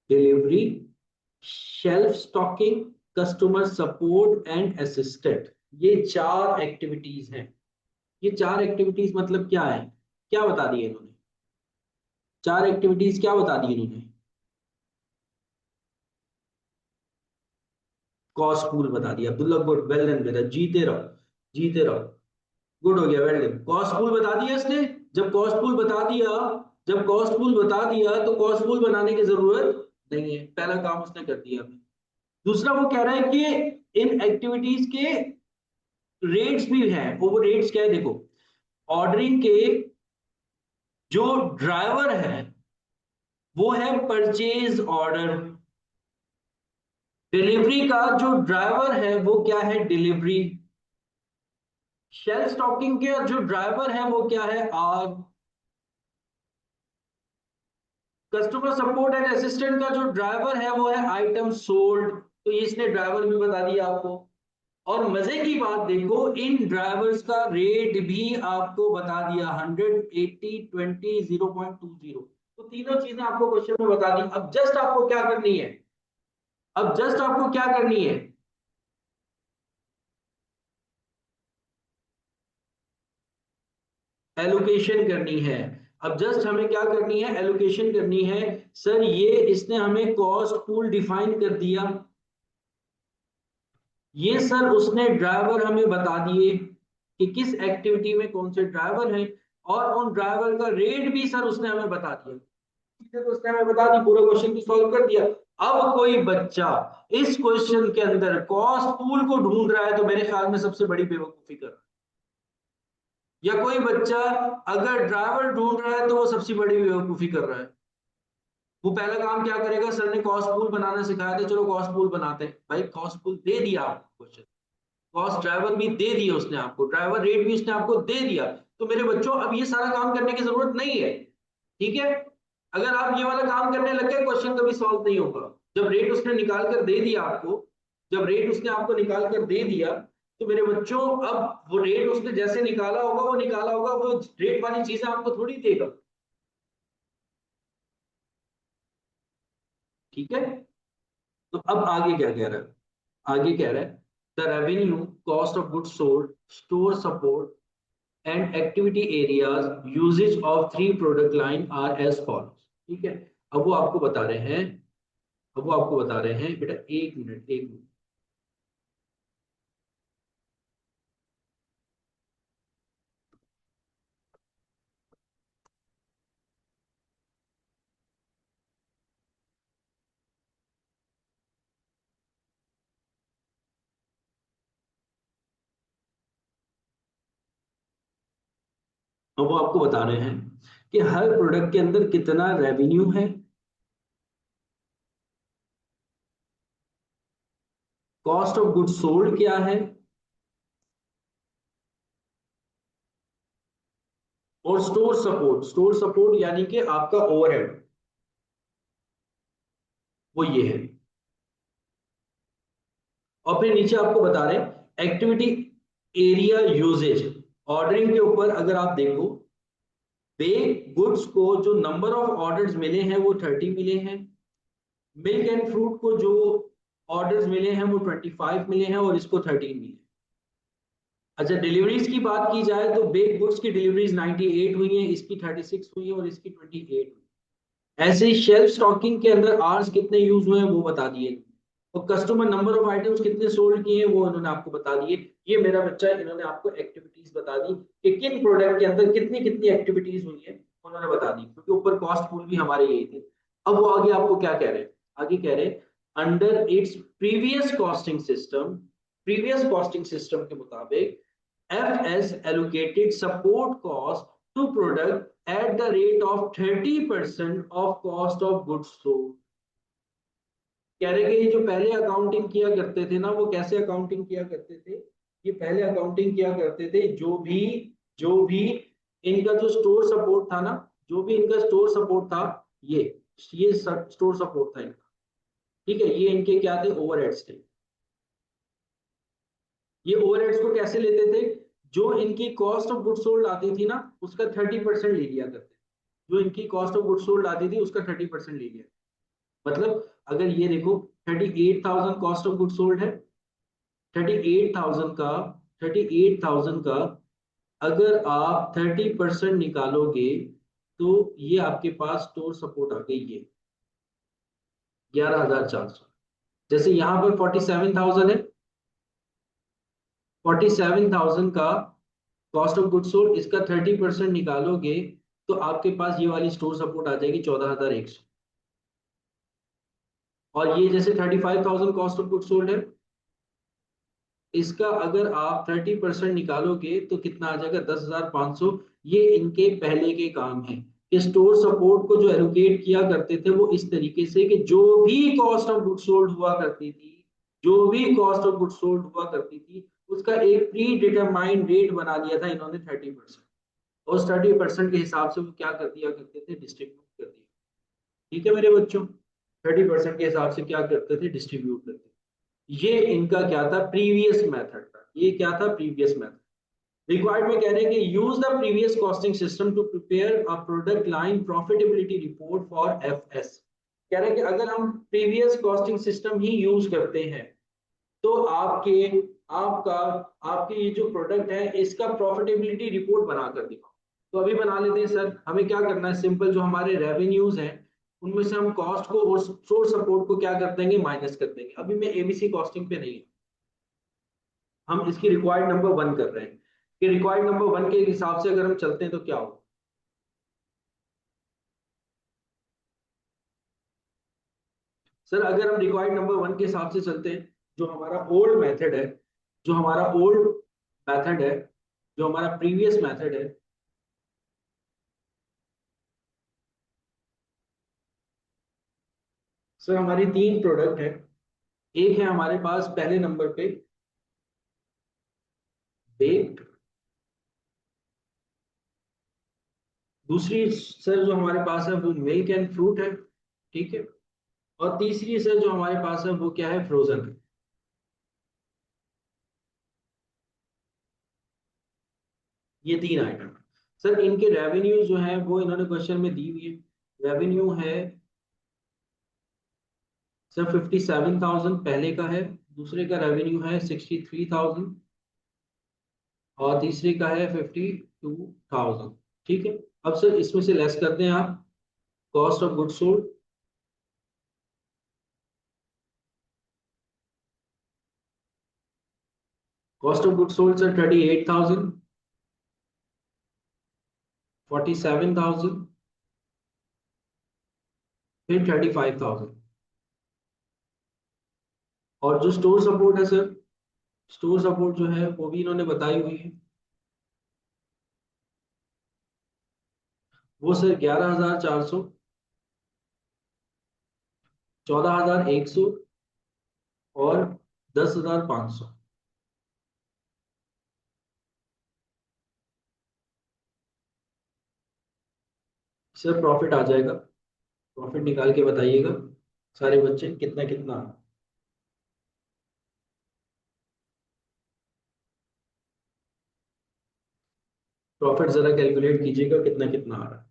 [SPEAKER 1] delivery, shelf stocking, customer support and assistant. ये 4 एक्टिविटीज हैं। ये 4 एक्टिविटीज मतलब क्या है, क्या बता दिए इन्होंने? 4 एक्टिविटीज क्या बता दी इन्होंने? कॉस्ट पूल बता दिया, अब्दुल्ला गुड, वेल डन बेटा, जीते रहो, जीते रहो। गुड हो गया, वेल डन। कॉस्ट पूल बता दिया इसने। जब कॉस्ट पूल बता दिया जब कॉस्ट पूल बता दिया तो कॉस्ट पूल बनाने की जरूरत नहीं है, पहला काम उसने कर दिया। दूसरा वो कह रहा है कि इन एक्टिविटीज के रेट्स भी हैं। वो रेट्स क्या है देखो, ऑर्डरिंग के जो ड्राइवर है वो है परचेज ऑर्डर, डिलीवरी का जो ड्राइवर है वो क्या है डिलीवरी, शेल्फ स्टॉकिंग के जो ड्राइवर है वो क्या है आग, कस्टमर सपोर्ट एंड असिस्टेंट का जो ड्राइवर है वो है आइटम सोल्ड। तो इसने ड्राइवर भी बता दिया आपको। और मजे की बात देखो, इन ड्राइवर्स का रेट भी आपको बता दिया 180, 20, 0.20। तो तीनों चीजें आपको क्वेश्चन में बता दी। अब जस्ट आपको क्या करनी है, अब जस्ट आपको क्या करनी है, एलोकेशन करनी है। अब जस्ट हमें क्या करनी है, एलोकेशन करनी है। सर ये इसने हमें कॉस्ट पूल डिफाइन कर दिया, ये सर उसने ड्राइवर हमें बता दिए कि किस एक्टिविटी में कौन से ड्राइवर हैं, और उन ड्राइवर का रेट भी सर उसने हमें बता दिया। चीजें तो उसने हमें बता दी, पूरा क्वेश्चन भी सॉल्व कर दिया। अब कोई बच्चा इस क्वेश्चन के अंदर कॉस्ट पूल को ढूंढ रहा है तो मेरे ख्याल में सबसे बड़ी बेवकूफी कर रहा है। या कोई बच्चा अगर ड्राइवर ढूंढ रहा है तो वो सबसे बड़ी बेवकूफी कर रहा है। वो पहला काम क्या करेगा, सर ने कॉस्ट पूल बनाना सिखाया था, चलो कॉस्ट पूल बनाते हैं। भाई कॉस्ट पूल दे दिया आपको क्वेश्चन, कॉस्ट ड्राइवर भी दे दिया उसने आपको, ड्राइवर रेट भी उसने आपको दे दिया। तो मेरे बच्चों अब ये सारा काम करने की जरूरत नहीं है। ठीक है, अगर आप ये वाला काम करने लग गए क्वेश्चन कभी सॉल्व नहीं होगा। जब रेट उसने निकाल कर दे दिया आपको, जब रेट उसने आपको निकाल कर दे दिया, तो मेरे बच्चों अब वो रेट उसने जैसे निकाला होगा वो निकाला होगा, वो रेट वाली चीजें आपको थोड़ी देगा। ठीक है, तो अब आगे क्या कह रहा है, आगे कह रहा है the revenue, cost of goods sold, store support and activity areas, uses of three product line are as follows. ठीक है, अब वो आपको बता रहे हैं, अब वो आपको बता रहे हैं बेटा, एक मिनट एक मिनट। अब वो आपको बता रहे हैं कि हर प्रोडक्ट के अंदर कितना रेवेन्यू है, कॉस्ट ऑफ गुड्स सोल्ड क्या है, और स्टोर सपोर्ट, स्टोर सपोर्ट यानी कि आपका ओवरहेड, वो ये है। और फिर नीचे आपको बता रहे हैं एक्टिविटी एरिया यूजेज। ऑर्डरिंग के ऊपर अगर आप देखो, बेक गुड्स को जो नंबर ऑफ ऑर्डर्स मिले हैं वो 30 मिले हैं, मिल्क एंड फ्रूट को जो ऑर्डर्स मिले हैं वो 25 मिले हैं, और इसको 13 मिले। अच्छा, डिलीवरीज की बात की जाए तो बेक गुड्स की डिलीवरीज 98 हुई हैं, इसकी 36 हुई है, और इसकी 28 हुई है। ऐसे ही शेल्फ स्टॉकिंग के अंदर आवर्स कितने यूज हुए हैं वो बता दिए, और कस्टमर नंबर ऑफ आइटम्स कितने सोल्ड किए हैं वो इन्होंने आपको बता दिए। ये मेरा बच्चा, इन्होंने आपको एक्टिविटीज बता दी कि किन प्रोडक्ट के अंदर कितनी कितनी एक्टिविटीज हुई है, उन्होंने बता दी, क्योंकि ऊपर कॉस्ट पूल भी हमारे यही थे। अब वो आगे आपको क्या कह रहे हैं, आगे कह रहे हैं under its previous costing system, previous costing system के मुताबिक FS allocated support cost to product at the rate of 30% of cost of goods sold। कह रहे कि ये जो पहले अकाउंटिंग किया करते थे ना, वो कैसे अकाउंटिंग किया करते थे, ये पहले अकाउंटिंग किया करते थे, जो भी इनका जो स्टोर सपोर्ट था ना, जो भी इनका स्टोर सपोर्ट था, ये स्टोर सपोर्ट था इनका। ठीक है, ये इनके क्या थे, ओवरहेड्स थे। ये ओवरहेड्स को कैसे लेते थे, जो इनकी कॉस्ट ऑफ गुड सोल्ड आती थी ना, उसका 30% ले लिया करते, जो इनकी कॉस्ट ऑफ गुड सोल्ड आती थी उसका 30% ले लिया। मतलब अगर ये देखो 38,000 कॉस्ट ऑफ गुड सोल्ड है, 38,000 का, 38,000 का अगर आप 30% निकालोगे तो ये आपके पास स्टोर सपोर्ट आ गई, ये 11,400। जैसे यहाँ पर 47,000 है, 47,000 का कॉस्ट ऑफ गुड सोल्ड, इसका 30% निकालोगे तो आपके पास ये वाली स्टोर सपोर्ट आ जाएगी 14,100। और ये जैसे 35,000 कॉस्ट ऑफ गुड सोल्ड है, इसका अगर आप 30% निकालोगे तो कितना आ जाएगा, 10,500। ये इनके पहले के काम है कि स्टोर सपोर्ट को जो एलोकेट किया करते थे वो इस तरीके से कि जो भी कॉस्ट ऑफ गुड सोल्ड हुआ करती थी, जो भी कॉस्ट ऑफ गुड सोल्ड हुआ करती थी, उसका एक प्री डिटरमाइंड रेट बना दिया था इन्होंने 30%। और 30% के हिसाब से वो क्या कर दिया करते थे, डिस्ट्रीब्यूट कर दिया। ठीक है मेरे बच्चों, 30% के हिसाब से क्या करते थे, डिस्ट्रीब्यूट करते थे। ये इनका क्या था, प्रीवियस मेथड था। ये क्या था, प्रीवियस मेथड। रिक्वायर्ड में कह रहे हैं कि use the previous costing system to prepare a product line profitability report for FS. कह रहे हैं कि अगर हम प्रीवियस कॉस्टिंग सिस्टम ही यूज करते हैं तो आपके आपका आपके ये जो प्रोडक्ट है इसका प्रॉफिटेबिलिटी रिपोर्ट बना कर दिखाओ। तो अभी बना लेते हैं सर। हमें क्या करना है, सिंपल, जो हमारे रेवेन्यूज हैं उनमें से हम कॉस्ट को और सोर्स सपोर्ट को क्या कर देंगे, माइनस कर देंगे। अभी मैं एबीसी कॉस्टिंग पे नहीं, हम इसकी रिक्वायर्ड नंबर 1 कर रहे हैं कि रिक्वायर्ड नंबर 1 के हिसाब से अगर हम चलते हैं तो क्या होगा। सर अगर हम रिक्वायर्ड नंबर 1 के हिसाब से चलते हैं, जो हमारा ओल्ड मेथड है, जो हमारा ओल्ड मेथड है, जो हमारा प्रीवियस मेथड है। सर हमारी 3 प्रोडक्ट है। एक है हमारे पास पहले नंबर पे बेक्ड, दूसरी सर जो हमारे पास है वो मिल्क एंड फ्रूट है, ठीक है। और तीसरी सर जो हमारे पास है वो क्या है, फ्रोजन है। ये 3 आइटम। सर इनके रेवेन्यू जो है वो इन्होंने क्वेश्चन में दी हुई है। रेवेन्यू है सर 57,000 पहले का है, दूसरे का रेवेन्यू है 63,000 और तीसरे का है 52,000। ठीक है। अब सर इसमें से लेस करते हैं आप cost of good sold. Cost of good sold sir 38,000, 47,000, फिर 35,000। और जो स्टोर सपोर्ट है सर, स्टोर सपोर्ट जो है वो भी इन्होंने बताई हुई है। वो सर 11,400, 14,100 और 10,500। सर प्रॉफिट आ जाएगा, प्रॉफिट निकाल के बताइएगा सारे बच्चे कितना कितना। प्रॉफिट जरा कैलकुलेट कीजिएगा कितना कितना आ रहा है।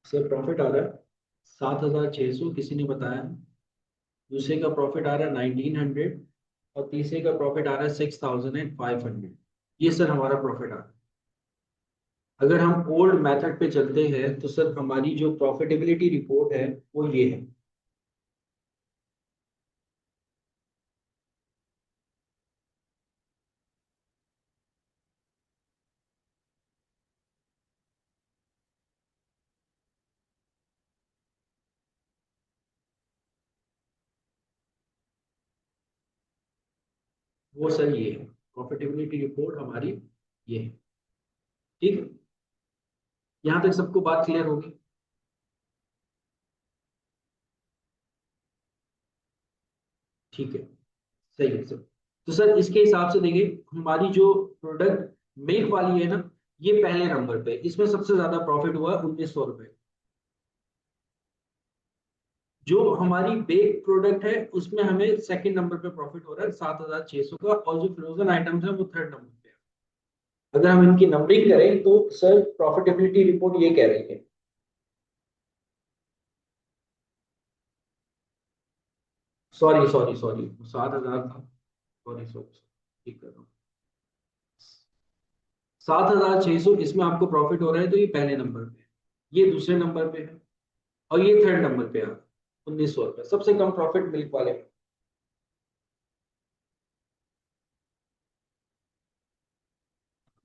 [SPEAKER 1] सर प्रॉफिट आ रहा है 7,600 किसी ने बताया, दूसरे का प्रॉफिट आ रहा है 1,900 और तीसरे का प्रॉफिट आ रहा है 6,500। ये सर हमारा प्रॉफिट आ रहा है। अगर हम ओल्ड मेथड पे चलते हैं तो सर हमारी जो प्रॉफिटेबिलिटी रिपोर्ट है वो ये है। वो सर ये है, प्रॉफिटेबिलिटी रिपोर्ट हमारी ये है। ठीक है, यहाँ तक सबको बात क्लियर होगी। ठीक है, सही है सर। तो सर इसके हिसाब से देखिए, हमारी जो प्रोडक्ट मिल्क वाली है ना, ये पहले नंबर पे, इसमें सबसे ज्यादा प्रॉफिट हुआ 1,900 रुपये। जो हमारी बेक प्रोडक्ट है उसमें हमें सेकंड नंबर पे प्रॉफिट हो रहा है 7,600 का, और जो फ्रोजन आइटम्स है वो थर्ड नंबर पे है। अगर हम इनकी नंबरिंग करें तो सर प्रॉफिटेबिलिटी रिपोर्ट ये कह रही है। सॉरी सॉरी सॉरी, 7,000 था। सॉरी सॉरी, ठीक कर रहा हूँ। 7,600 इसमें आपको प्रॉफिट हो रहा है तो ये पहले नंबर पे है, ये दूसरे नंबर पे है, और ये थर्ड नंबर पे है 1,900 रुपये। सबसे कम प्रॉफिट मिल्क वाले में।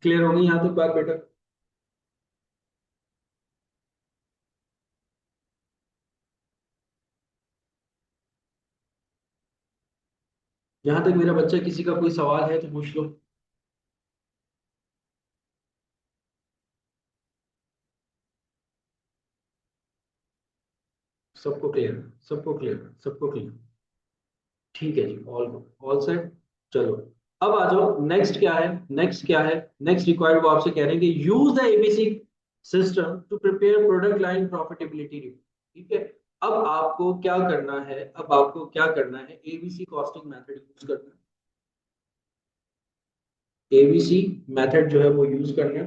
[SPEAKER 1] क्लियर होगी यहाँ तक बात बेटा? यहाँ तक मेरा बच्चा, किसी का कोई सवाल है तो पूछ लो। सबको क्लियर, सबको क्लियर, सबको क्लियर। ठीक है जी, ऑल ऑल सेट। चलो, अब आ जाओ, नेक्स्ट क्या है? नेक्स्ट क्या है? नेक्स्ट रिक्वायर्ड वो आपसे कह रहे हैं कि use the ABC system to prepare product line profitability report. ठीक है, अब आपको क्या करना है? अब आपको क्या करना है? एबीसी कॉस्टिंग मेथड यूज करना है। एबीसी मेथड जो है वो यूज करना है,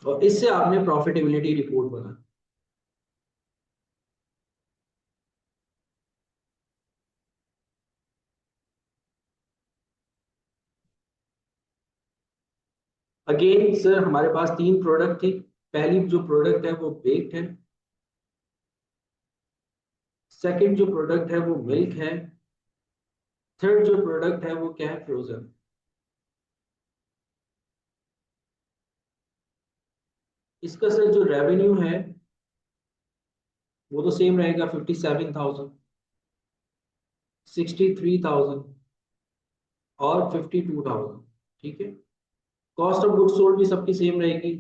[SPEAKER 1] और इससे आपने प्रॉफिटेबिलिटी रिपोर्ट बनाना। अगेन सर, हमारे पास तीन प्रोडक्ट थे। पहली जो प्रोडक्ट है वो बेक्ड है, सेकंड जो प्रोडक्ट है वो मिल्क है, थर्ड जो प्रोडक्ट है वो क्या है? फ्रोजन। इसका सर जो रेवेन्यू है वो तो सेम रहेगा, 57,000, 63,000 और 52,000। ठीक है, कॉस्ट ऑफ गुड सोल्ड भी सबकी सेम रहेगी।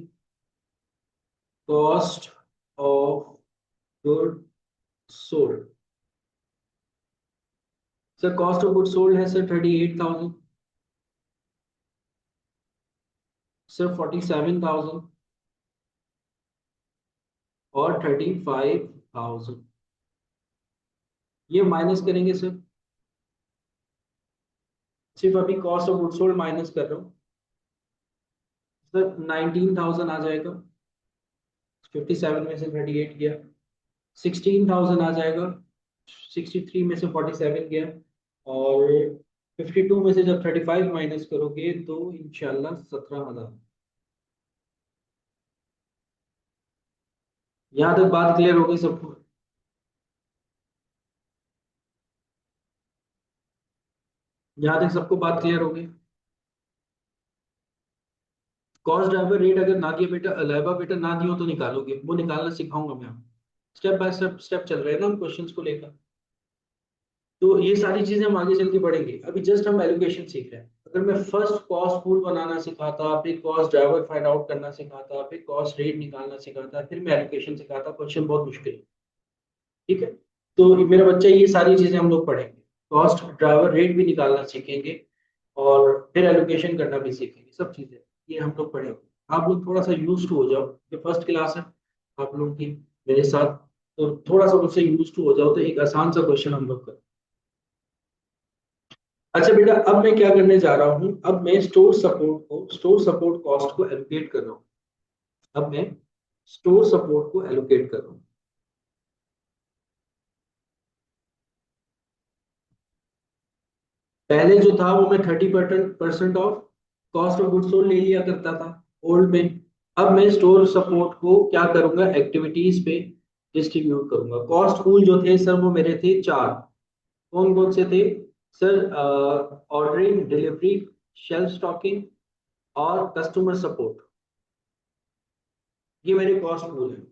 [SPEAKER 1] Cost of good sold, sir cost of good sold है सर 38,000, सर 47,000 और 35,000। ये माइनस करेंगे सर, सिर्फ अभी cost of good sold minus कर रहा हूँ। सर 19,000 आ जाएगा, 57 में से 38 गया, 16,000 आ जाएगा, 63 में से 47 गया, और 52 में से जब 35 माइनस करोगे तो इंशाल्लाह 17,000। यहाँ तक बात क्लियर हो गई सबको? यहाँ तक सबको बात क्लियर हो गई? कॉस्ट ड्राइवर रेट अगर ना दिया बेटा, अलावा बेटा ना दियो तो निकालोगे, वो निकालना सिखाऊंगा मैं आपको। स्टेप बाय स्टेप स्टेप चल रहे हैं ना हम क्वेश्चंस को लेकर। तो ये सारी चीजें हम आगे चल के पढ़ेंगे, अभी जस्ट हम एलोकेशन सीख रहे हैं। अगर मैं फर्स्ट कॉस्ट पूल बनाना सिखाता, फिर कॉस्ट ड्राइवर फाइंड आउट करना सिखाता, फिर कॉस्ट रेट निकालना सिखाता, फिर मैं एलोकेशन सिखाता, क्वेश्चन बहुत मुश्किल है। ठीक है, तो मेरा बच्चा ये सारी चीजें हम लोग पढ़ेंगे, कॉस्ट ड्राइवर रेट भी निकालना सीखेंगे, और फिर एलोकेशन करना भी सीखेंगे, सब चीजें ये हम लोग पढ़ेंगे। आप लोग थोड़ा सा यूज टू हो जाओ, ये फर्स्ट क्लास है आप लोगों की मेरे साथ, तो थोड़ा सा मुझसे यूज टू हो जाओ तो एक आसान सा क्वेश्चन हम लोग कर। अच्छा बेटा, अब मैं क्या करने जा रहा हूँ? अब मैं स्टोर सपोर्ट कॉस्ट को एलोकेट कर रहा हूँ। अब मैं स्टोर सपोर्ट को एलोकेट कर रहा हूँ। पहले जो था वो मैं 30% of cost of goods sold ले लिया करता था ओल्ड में। अब मैं स्टोर सपोर्ट को क्या करूंगा? एक्टिविटीज पे डिस्ट्रीब्यूट करूंगा। कॉस्ट पूल जो थे सर वो मेरे थे चार। कौन कौन से थे sir? Ordering, delivery, shelf stocking और कस्टमर सपोर्ट, ये मेरे कॉस्ट पूल है।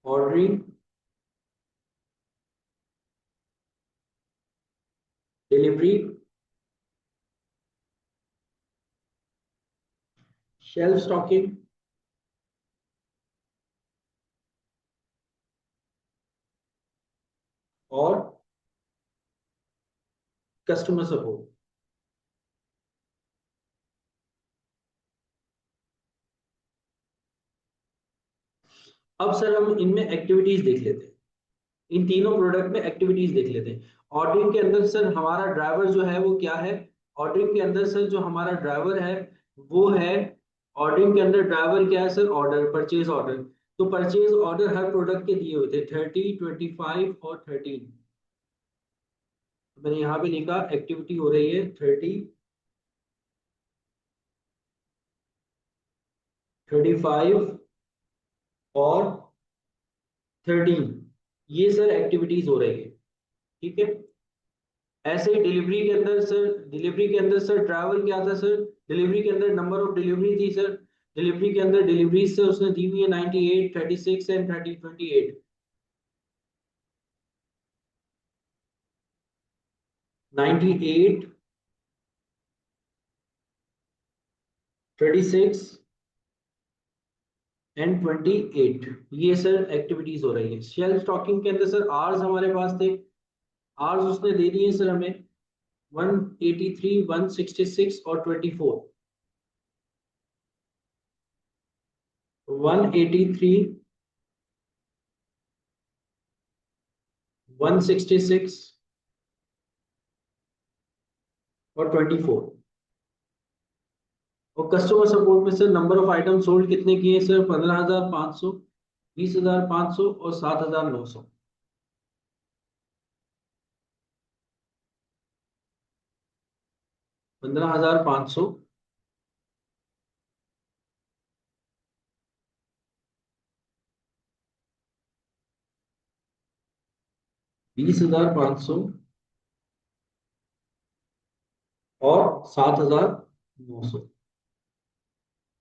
[SPEAKER 1] ऑर्डरिंग, डिलीवरी, शेल्फ स्टॉकिंग और कस्टमर सपोर्ट। अब सर हम इनमें एक्टिविटीज देख लेते हैं, इन तीनों प्रोडक्ट में एक्टिविटीज देख लेते हैं। ऑर्डरिंग के अंदर सर हमारा ड्राइवर जो है वो क्या है? ऑर्डरिंग के अंदर सर जो हमारा ड्राइवर है वो है, ऑर्डरिंग के अंदर ड्राइवर क्या है सर? Order, purchase order. तो परचेज ऑर्डर हर प्रोडक्ट के दिए हुए थे, 30, 25 और 13। मैंने यहाँ पे लिखा एक्टिविटी हो रही है 30, 35 और 13। ये सर एक्टिविटीज हो रही है। ठीक है, ऐसे ही डिलीवरी के अंदर सर ट्रैवल क्या था सर, डिलीवरी के अंदर नंबर ऑफ डिलीवरी थी सर, डिलीवरी के अंदर डिलीवरी से उसने दी हुई है 98, 36 एंड 28। 98, 36 एंड 28, ये सर एक्टिविटीज हो रही है। शेल स्टॉकिंग के अंदर सर आर्स हमारे पास थे, आर्स उसने दे दिए सर हमें 183, 166 और 24। 183, 166 और 24। और कस्टमर सपोर्ट में sir number of item sold कितने किए सर, 15,500, 20,500 और 7,900। 15,500, 20,500 और 7,900।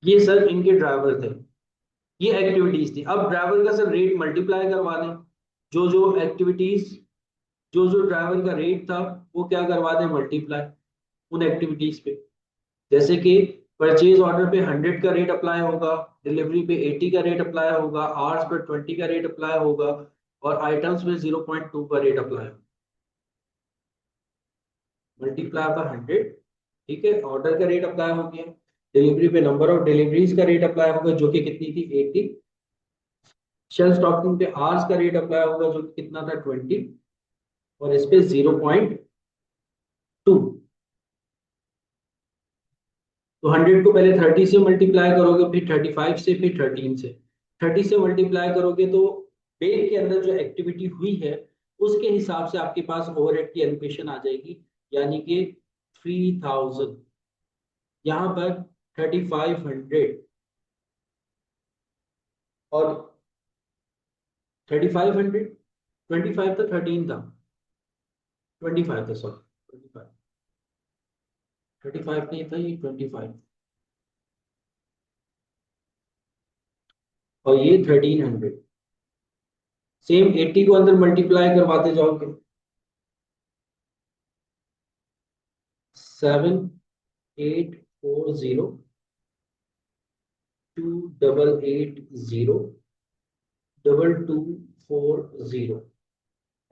[SPEAKER 1] ये सर इनके ड्राइवर थे, ये एक्टिविटीज थी। अब ड्राइवर का सर रेट मल्टीप्लाई करवा दें, जो जो एक्टिविटीज, जो जो ड्राइवर का रेट था वो क्या करवा दें मल्टीप्लाई उन एक्टिविटीज पे। जैसे कि परचेज ऑर्डर पे 100 का रेट अप्लाई होगा, डिलीवरी पे 80 का रेट अप्लाई होगा, आवर्स पे 20 का रेट अप्लाई होगा, और आइटम्स पे 0.2 का रेट अप्लाई होगा। मल्टीप्लाई का 100, ठीक है, ऑर्डर का रेट अप्लाई हो गया, डिलीवरी पे नंबर ऑफ डिलीवरीज का रेट अप्लाई होगा जो कि कितनी थी 80, शेल स्टॉकिंग पे आवर्स का रेट अप्लाई होगा जो कि कितना था 20, और इस पे 0.2। तो 100 को पहले 30 से मल्टीप्लाई करोगे, फिर 35 से, फिर 13 से। 30 से मल्टीप्लाई करोगे तो बेग के अंदर जो एक्टिविटी हुई है उसके हिसाब से आपके पास ओवरहेड की एलोकेशन आ जाएगी, यानी कि 3000। यहाँ पर 3500 और 3500, 25 था, 13 था, 25 था सॉरी, 25, 35 नहीं था, ये 25, और ये 1300। सेम 80 को अंदर मल्टीप्लाई करवाते जाओगे, 7840, 2880, 2240।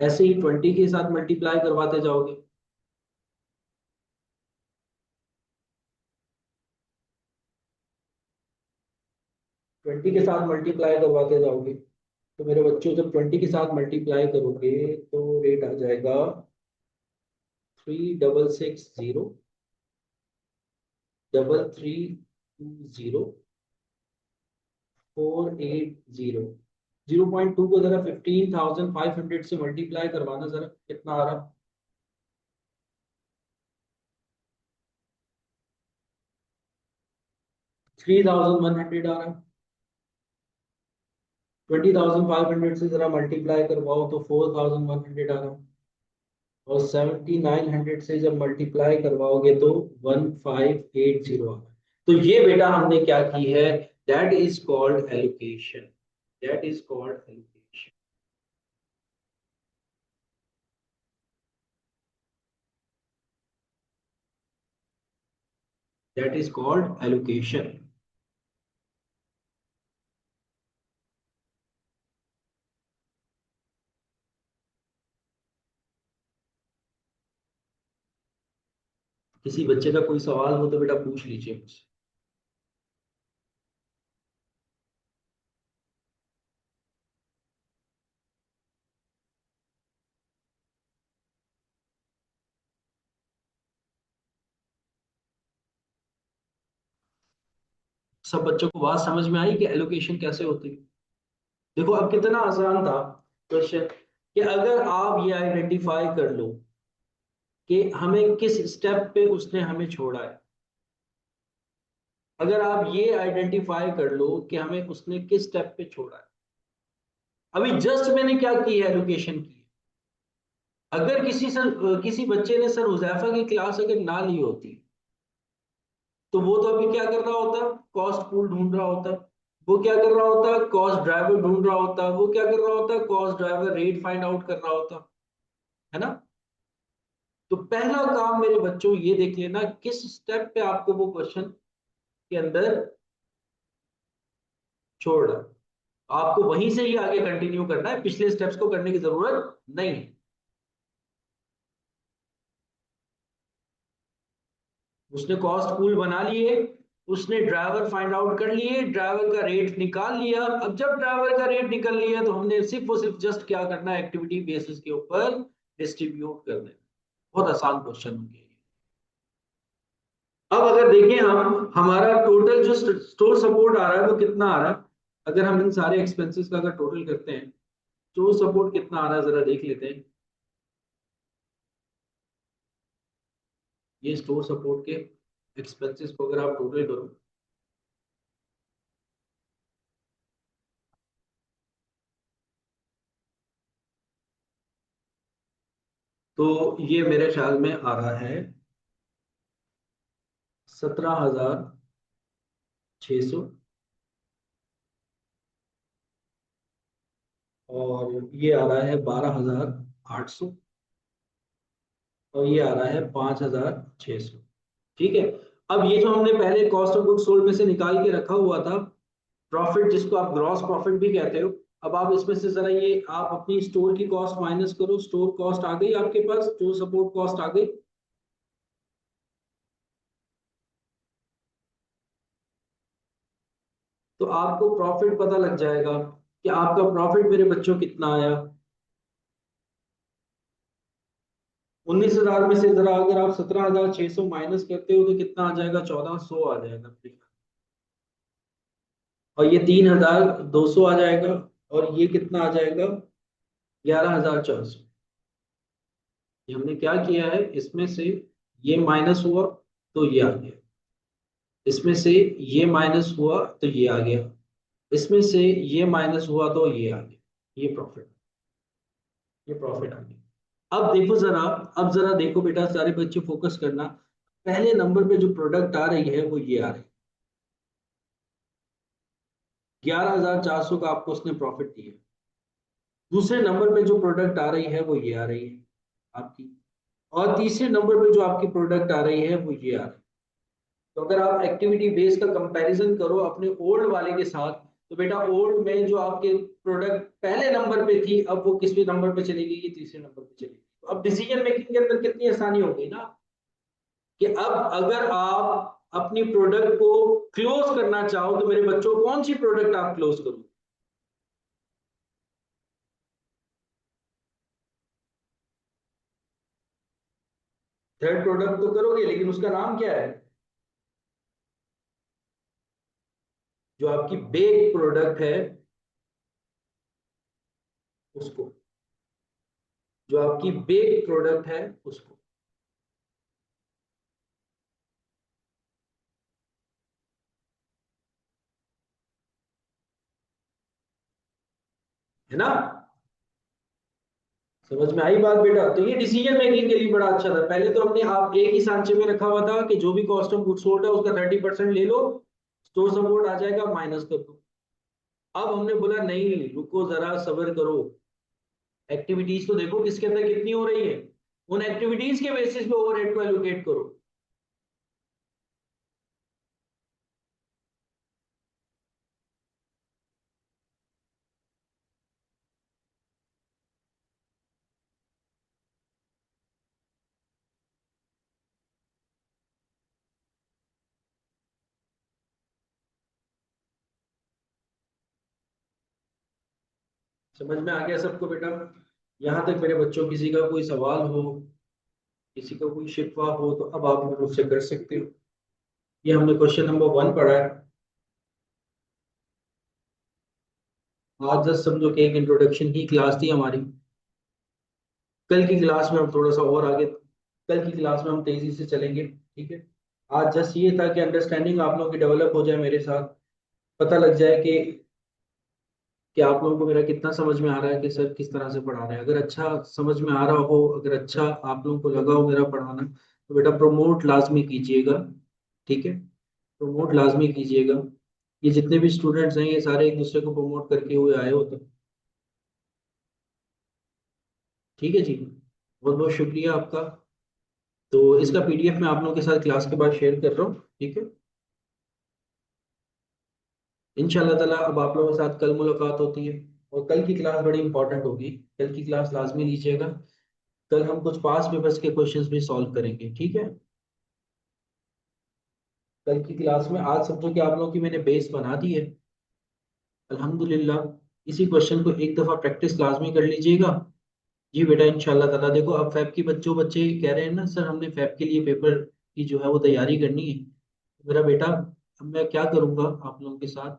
[SPEAKER 1] ऐसे ही 20 के साथ मल्टीप्लाई करवाते जाओगे, 20 के साथ मल्टीप्लाई करवाते जाओगे, तो मेरे बच्चों जब 20 के साथ मल्टीप्लाई करोगे तो रेट आ जाएगा 3660, 3320, 480। 0.2 को जरा 15,500 से मल्टीप्लाई करवाना, जरा कितना आ रहा, 3,100 आ रहा है। 20,500 से जरा मल्टीप्लाई करवाओ तो 4,100 आ रहा है, और 7,900 से जब मल्टीप्लाई करवाओगे तो 1,580 आ रहा है। तो ये बेटा हमने क्या की है, that is called allocation, that is called allocation, that is called allocation. किसी बच्चे का कोई सवाल हो तो बेटा पूछ लीजिए मुझसे। सब बच्चों को बात समझ में आई कि एलोकेशन कैसे होती है। देखो अब कितना आसान था क्वेश्चन, कि अगर आप ये आइडेंटिफाई कर लो कि हमें किस स्टेप पे उसने हमें छोड़ा है, अगर आप ये आइडेंटिफाई कर लो कि हमें उसने किस स्टेप पे छोड़ा है। अभी जस्ट मैंने क्या की है, एलोकेशन की है। अगर किसी बच्चे ने सर हुजैफा की क्लास अगर ना ली होती, तो वो तो अभी क्या कर रहा होता, कॉस्ट पूल ढूंढ रहा होता। वो क्या कर रहा होता, कॉस्ट ड्राइवर ढूंढ रहा होता। वो क्या कर रहा होता, cost driver rate find out कर रहा होता, है ना। तो पहला काम मेरे बच्चों ये देख लेना किस स्टेप पे आपको वो क्वेश्चन के अंदर छोड़ रहा है। आपको वहीं से ही आगे कंटिन्यू करना है, पिछले स्टेप्स को करने की जरूरत नहीं है। उसने कॉस्ट पूल बना लिए, उसने ड्राइवर फाइंड आउट कर लिए, ड्राइवर का रेट निकाल लिया। अब जब ड्राइवर का रेट निकल लिया तो हमने सिर्फ और सिर्फ जस्ट क्या करना है, एक्टिविटी बेसिस के ऊपर डिस्ट्रीब्यूट कर देना। बहुत आसान क्वेश्चन होंगे। अब अगर देखें हम, हमारा टोटल जो स्टोर सपोर्ट आ रहा है वो कितना आ रहा है, अगर हम इन सारे एक्सपेंसेस का अगर टोटल करते हैं, स्टोर सपोर्ट कितना आ रहा है जरा देख लेते हैं। ये स्टोर सपोर्ट के एक्सपेंसेस को अगर आप टोटल करो, तो ये मेरे ख्याल में आ रहा है 17,600। और ये आ रहा है 12,800। और ये आ रहा है 5,600। ठीक है। अब ये जो हमने पहले कॉस्ट ऑफ गुड सोल्ड में से निकाल के रखा हुआ था, प्रॉफिट जिसको आप ग्रॉस प्रॉफिट भी कहते हो, अब आप इसमें से जरा ये आप अपनी स्टोर की कॉस्ट माइनस करो। स्टोर कॉस्ट आ गई आपके पास, स्टोर सपोर्ट कॉस्ट आ गई। तो आपको प्रॉफिट पता लग जाएगा कि आपका प्रॉफिट मेरे बच्चों कितना आया। 19,000 में से जरा अगर आप 17,600 माइनस करते हो तो कितना आ जाएगा, 1,400 आ जाएगा। और ये 3,200 आ जाएगा। और ये कितना आ जाएगा, 11,400। ये हमने क्या किया है, इसमें से ये माइनस हुआ तो ये आ गया, इसमें से ये माइनस हुआ तो ये आ गया, इसमें से ये माइनस हुआ तो ये आ गया। ये प्रॉफिट, ये प्रॉफिट आ गया। अब देखो जरा, अब जरा देखो बेटा, सारे बच्चे फोकस करना। पहले नंबर पे जो प्रोडक्ट आ रही है वो ये आ रही है, 11,400 का आपको उसने प्रॉफिट दिया। दूसरे नंबर पे जो प्रोडक्ट आ रही है वो ये आ रही है आपकी। और तीसरे नंबर पे जो आपकी प्रोडक्ट आ रही है वो ये आ रही है। तो अगर आप एक्टिविटी बेस का कंपैरिजन करो अपने ओल्ड वाले के साथ, तो बेटा ओल्ड में जो आपके प्रोडक्ट पहले नंबर पे थी, अब वो किसवें नंबर पे चली गई, ये तीसरे नंबर पे चली गई। तो अब डिसीजन मेकिंग के अंदर कितनी आसानी हो गई ना, कि अब अगर आप अपनी प्रोडक्ट को क्लोज करना चाहो तो मेरे बच्चों कौन सी प्रोडक्ट आप क्लोज करोगे। थर्ड प्रोडक्ट तो करोगे, लेकिन उसका नाम क्या है, जो आपकी बेक प्रोडक्ट है उसको, जो आपकी बेक प्रोडक्ट है उसको, है ना। समझ में आई बात बेटा। तो ये डिसीजन मेकिंग के लिए बड़ा अच्छा था। पहले तो हमने आप एक ही सांचे में रखा हुआ था कि जो भी कॉस्ट ऑफ गुड्स सोल्ड है उसका 30% ले लो, स्टोर सपोर्ट आ जाएगा, माइनस कर दो। अब हमने बोला नहीं, रुको जरा, सब्र करो, एक्टिविटीज तो देखो किसके अंदर कितनी हो रही है, उन एक्टिविटीज के बेसिस पे ओवरहेड को एलोकेट करो। समझ में आ गया सबको बेटा। यहाँ तक मेरे बच्चों किसी का कोई सवाल हो, किसी का कोई शिकवा हो तो अब आप मुझसे कर सकते हो। ये हमने क्वेश्चन नंबर 1 पढ़ा है। आज जस्ट समझो कि एक इंट्रोडक्शन की क्लास थी हमारी। कल की क्लास में हम थोड़ा सा और आगे, कल की क्लास में हम तेजी से चलेंगे, ठीक है। आज जस्ट ये था कि अंडरस्टैंडिंग आप लोगों की डेवलप हो जाए, मेरे साथ पता लग जाए कि कि आप लोगों को मेरा कितना समझ में आ रहा है कि सर किस तरह से पढ़ा रहे हैं। अगर अच्छा समझ में आ रहा हो, अगर अच्छा आप लोगों को लगा हो मेरा पढ़ाना, तो बेटा प्रमोट लाजमी कीजिएगा। ठीक है, प्रमोट लाजमी कीजिएगा। ये जितने भी स्टूडेंट्स हैं ये सारे एक दूसरे को प्रमोट करके हुए आए हो तो। ठीक है जी, बहुत बहुत शुक्रिया आपका। तो इसका पीडीएफ मैं आप लोगों के साथ क्लास के बाद शेयर कर रहा हूँ। ठीक है, इंशाल्लाह ताला अब आप लोगों के साथ कल मुलाकात होती है। और कल की क्लास बड़ी इंपॉर्टेंट होगी, कल की क्लास लाजमी लीजिएगा। कल हम कुछ पास पेपर्स के क्वेश्चंस भी सॉल्व करेंगे। ठीक है, कल की क्लास में आज समझो कि आप लोगों की मैंने बेस बना दी है अल्हम्दुलिल्लाह। इसी क्वेश्चन को एक दफा प्रैक्टिस लाजमी कर लीजिएगा। जी बेटा, इंशाल्लाह ताला देखो अब फैब की बच्चों बच्चे कह रहे हैं ना सर हमने फैब के लिए पेपर की जो है वो तैयारी करनी है। मेरा बेटा, अब मैं क्या करूंगा आप लोगों के साथ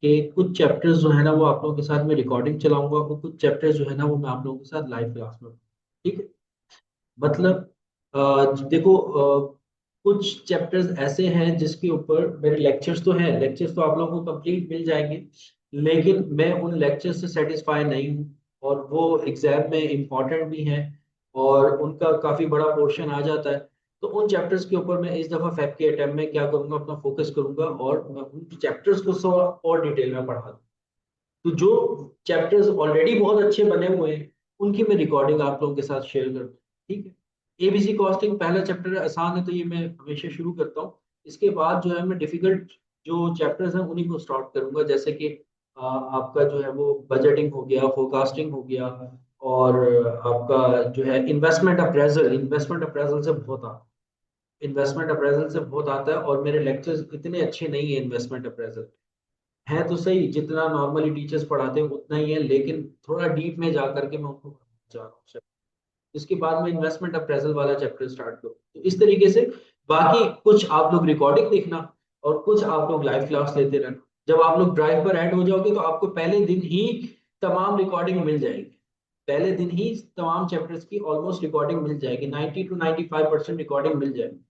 [SPEAKER 1] कि कुछ चैप्टर्स जो है ना वो आप लोगों के साथ में रिकॉर्डिंग चलाऊंगा और कुछ चैप्टर्स जो है ना वो मैं आप लोगों के साथ लाइव क्लास में। ठीक है, मतलब देखो कुछ चैप्टर्स ऐसे हैं जिसके ऊपर मेरे लेक्चर्स तो हैं, लेक्चर्स तो आप लोगों को कंप्लीट मिल जाएंगे, लेकिन मैं उन लेक्चर्स से सेटिस्फाई नहीं हूँ। और वो एग्जाम में इम्पोर्टेंट भी हैं और उनका काफी बड़ा पोर्शन आ जाता है। तो उन चैप्टर्स के ऊपर मैं इस दफा फैब के अटेम्प्ट में क्या करूंगा, अपना फोकस करूंगा और मैं उन चैप्टर्स को सौ और डिटेल में पढ़ा दूँ। तो जो चैप्टर्स ऑलरेडी बहुत अच्छे बने हुए हैं उनकी मैं रिकॉर्डिंग आप लोगों के साथ शेयर करूँ। ठीक है, एबीसी कॉस्टिंग पहला चैप्टर आसान है तो ये मैं हमेशा शुरू करता हूँ। इसके बाद जो है मैं डिफिकल्ट जो चैप्टर्स हैं उन्हीं को स्टार्ट करूंगा, जैसे कि आपका जो है वो बजटिंग हो गया, फोरकास्टिंग हो गया, और आपका जो है इन्वेस्टमेंट अप्रेजल से बहुत आता है, इन्वेस्टमेंट अप्रेजल से बहुत आता है। और मेरे लेक्चर्स इतने अच्छे नहीं है इन्वेस्टमेंट अप्रेजल, है तो सही जितना नॉर्मली टीचर्स पढ़ाते हैं उतना ही है, लेकिन थोड़ा डीप में जा करके मैं उनको पढ़ाना चाह रहा हूँ। इसके बाद में इन्वेस्टमेंट अप्रेजल वाला चैप्टर स्टार्ट करूँ, तो इस तरीके से बाकी कुछ आप लोग रिकॉर्डिंग देखना और कुछ आप लोग लाइव क्लास लेते रहना। जब आप लोग ड्राइव पर ऐड हो जाओगे तो आपको पहले दिन ही तमाम रिकॉर्डिंग मिल जाएगी, पहले दिन ही तमाम चैप्टर्स की ऑलमोस्ट रिकॉर्डिंग मिल जाएगी, 90 to 95% रिकॉर्डिंग मिल जाएगी।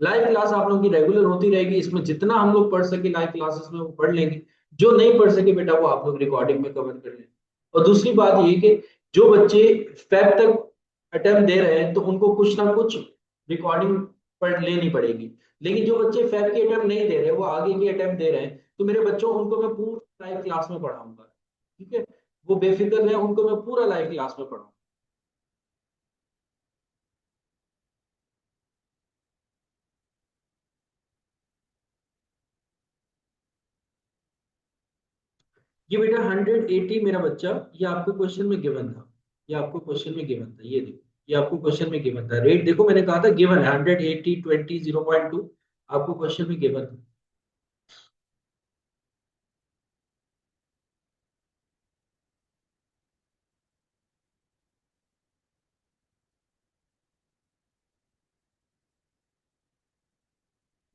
[SPEAKER 1] लाइव क्लास आप लोगों की रेगुलर होती रहेगी, इसमें जितना हम लोग पढ़ सके लाइव क्लासेस में वो पढ़ लेंगे, जो नहीं पढ़ सके बेटा वो आप लोग रिकॉर्डिंग में कवर कर लें। और दूसरी बात ये कि जो बच्चे फेब तक अटेम्प्ट दे रहे हैं तो उनको कुछ ना कुछ रिकॉर्डिंग पढ़ लेनी पड़ेगी, लेकिन जो बच्चे फेब की अटेम्प्ट नहीं दे रहे वो आगे की अटेम्प्ट दे रहे हैं तो मेरे बच्चों उनको मैं पूरा लाइव क्लास में पढ़ाऊंगा। ठीक है, वो बेफिक्र है, उनको मैं पूरा लाइव क्लास में पढ़ाऊंगा। ये बेटा 180 मेरा बच्चा, ये आपको क्वेश्चन में गिवन था, ये आपको क्वेश्चन में गिवन था, ये देखो ये आपको क्वेश्चन में गिवन था, रेट देखो मैंने कहा था गिवन है 180 20 0.2, आपको क्वेश्चन में गिवन था।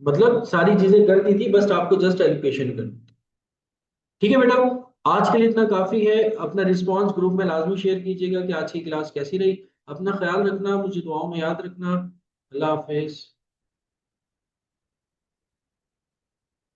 [SPEAKER 1] मतलब सारी चीजें कर दी थी, बस आपको जस्ट एलोकेशन करनी थी। ठीक है बेटा, आज के लिए इतना काफी है। अपना रिस्पांस ग्रुप में लाजमी शेयर कीजिएगा कि आज की क्लास कैसी रही। अपना ख्याल रखना, मुझे दुआओं में याद रखना। अल्लाह हाफिज।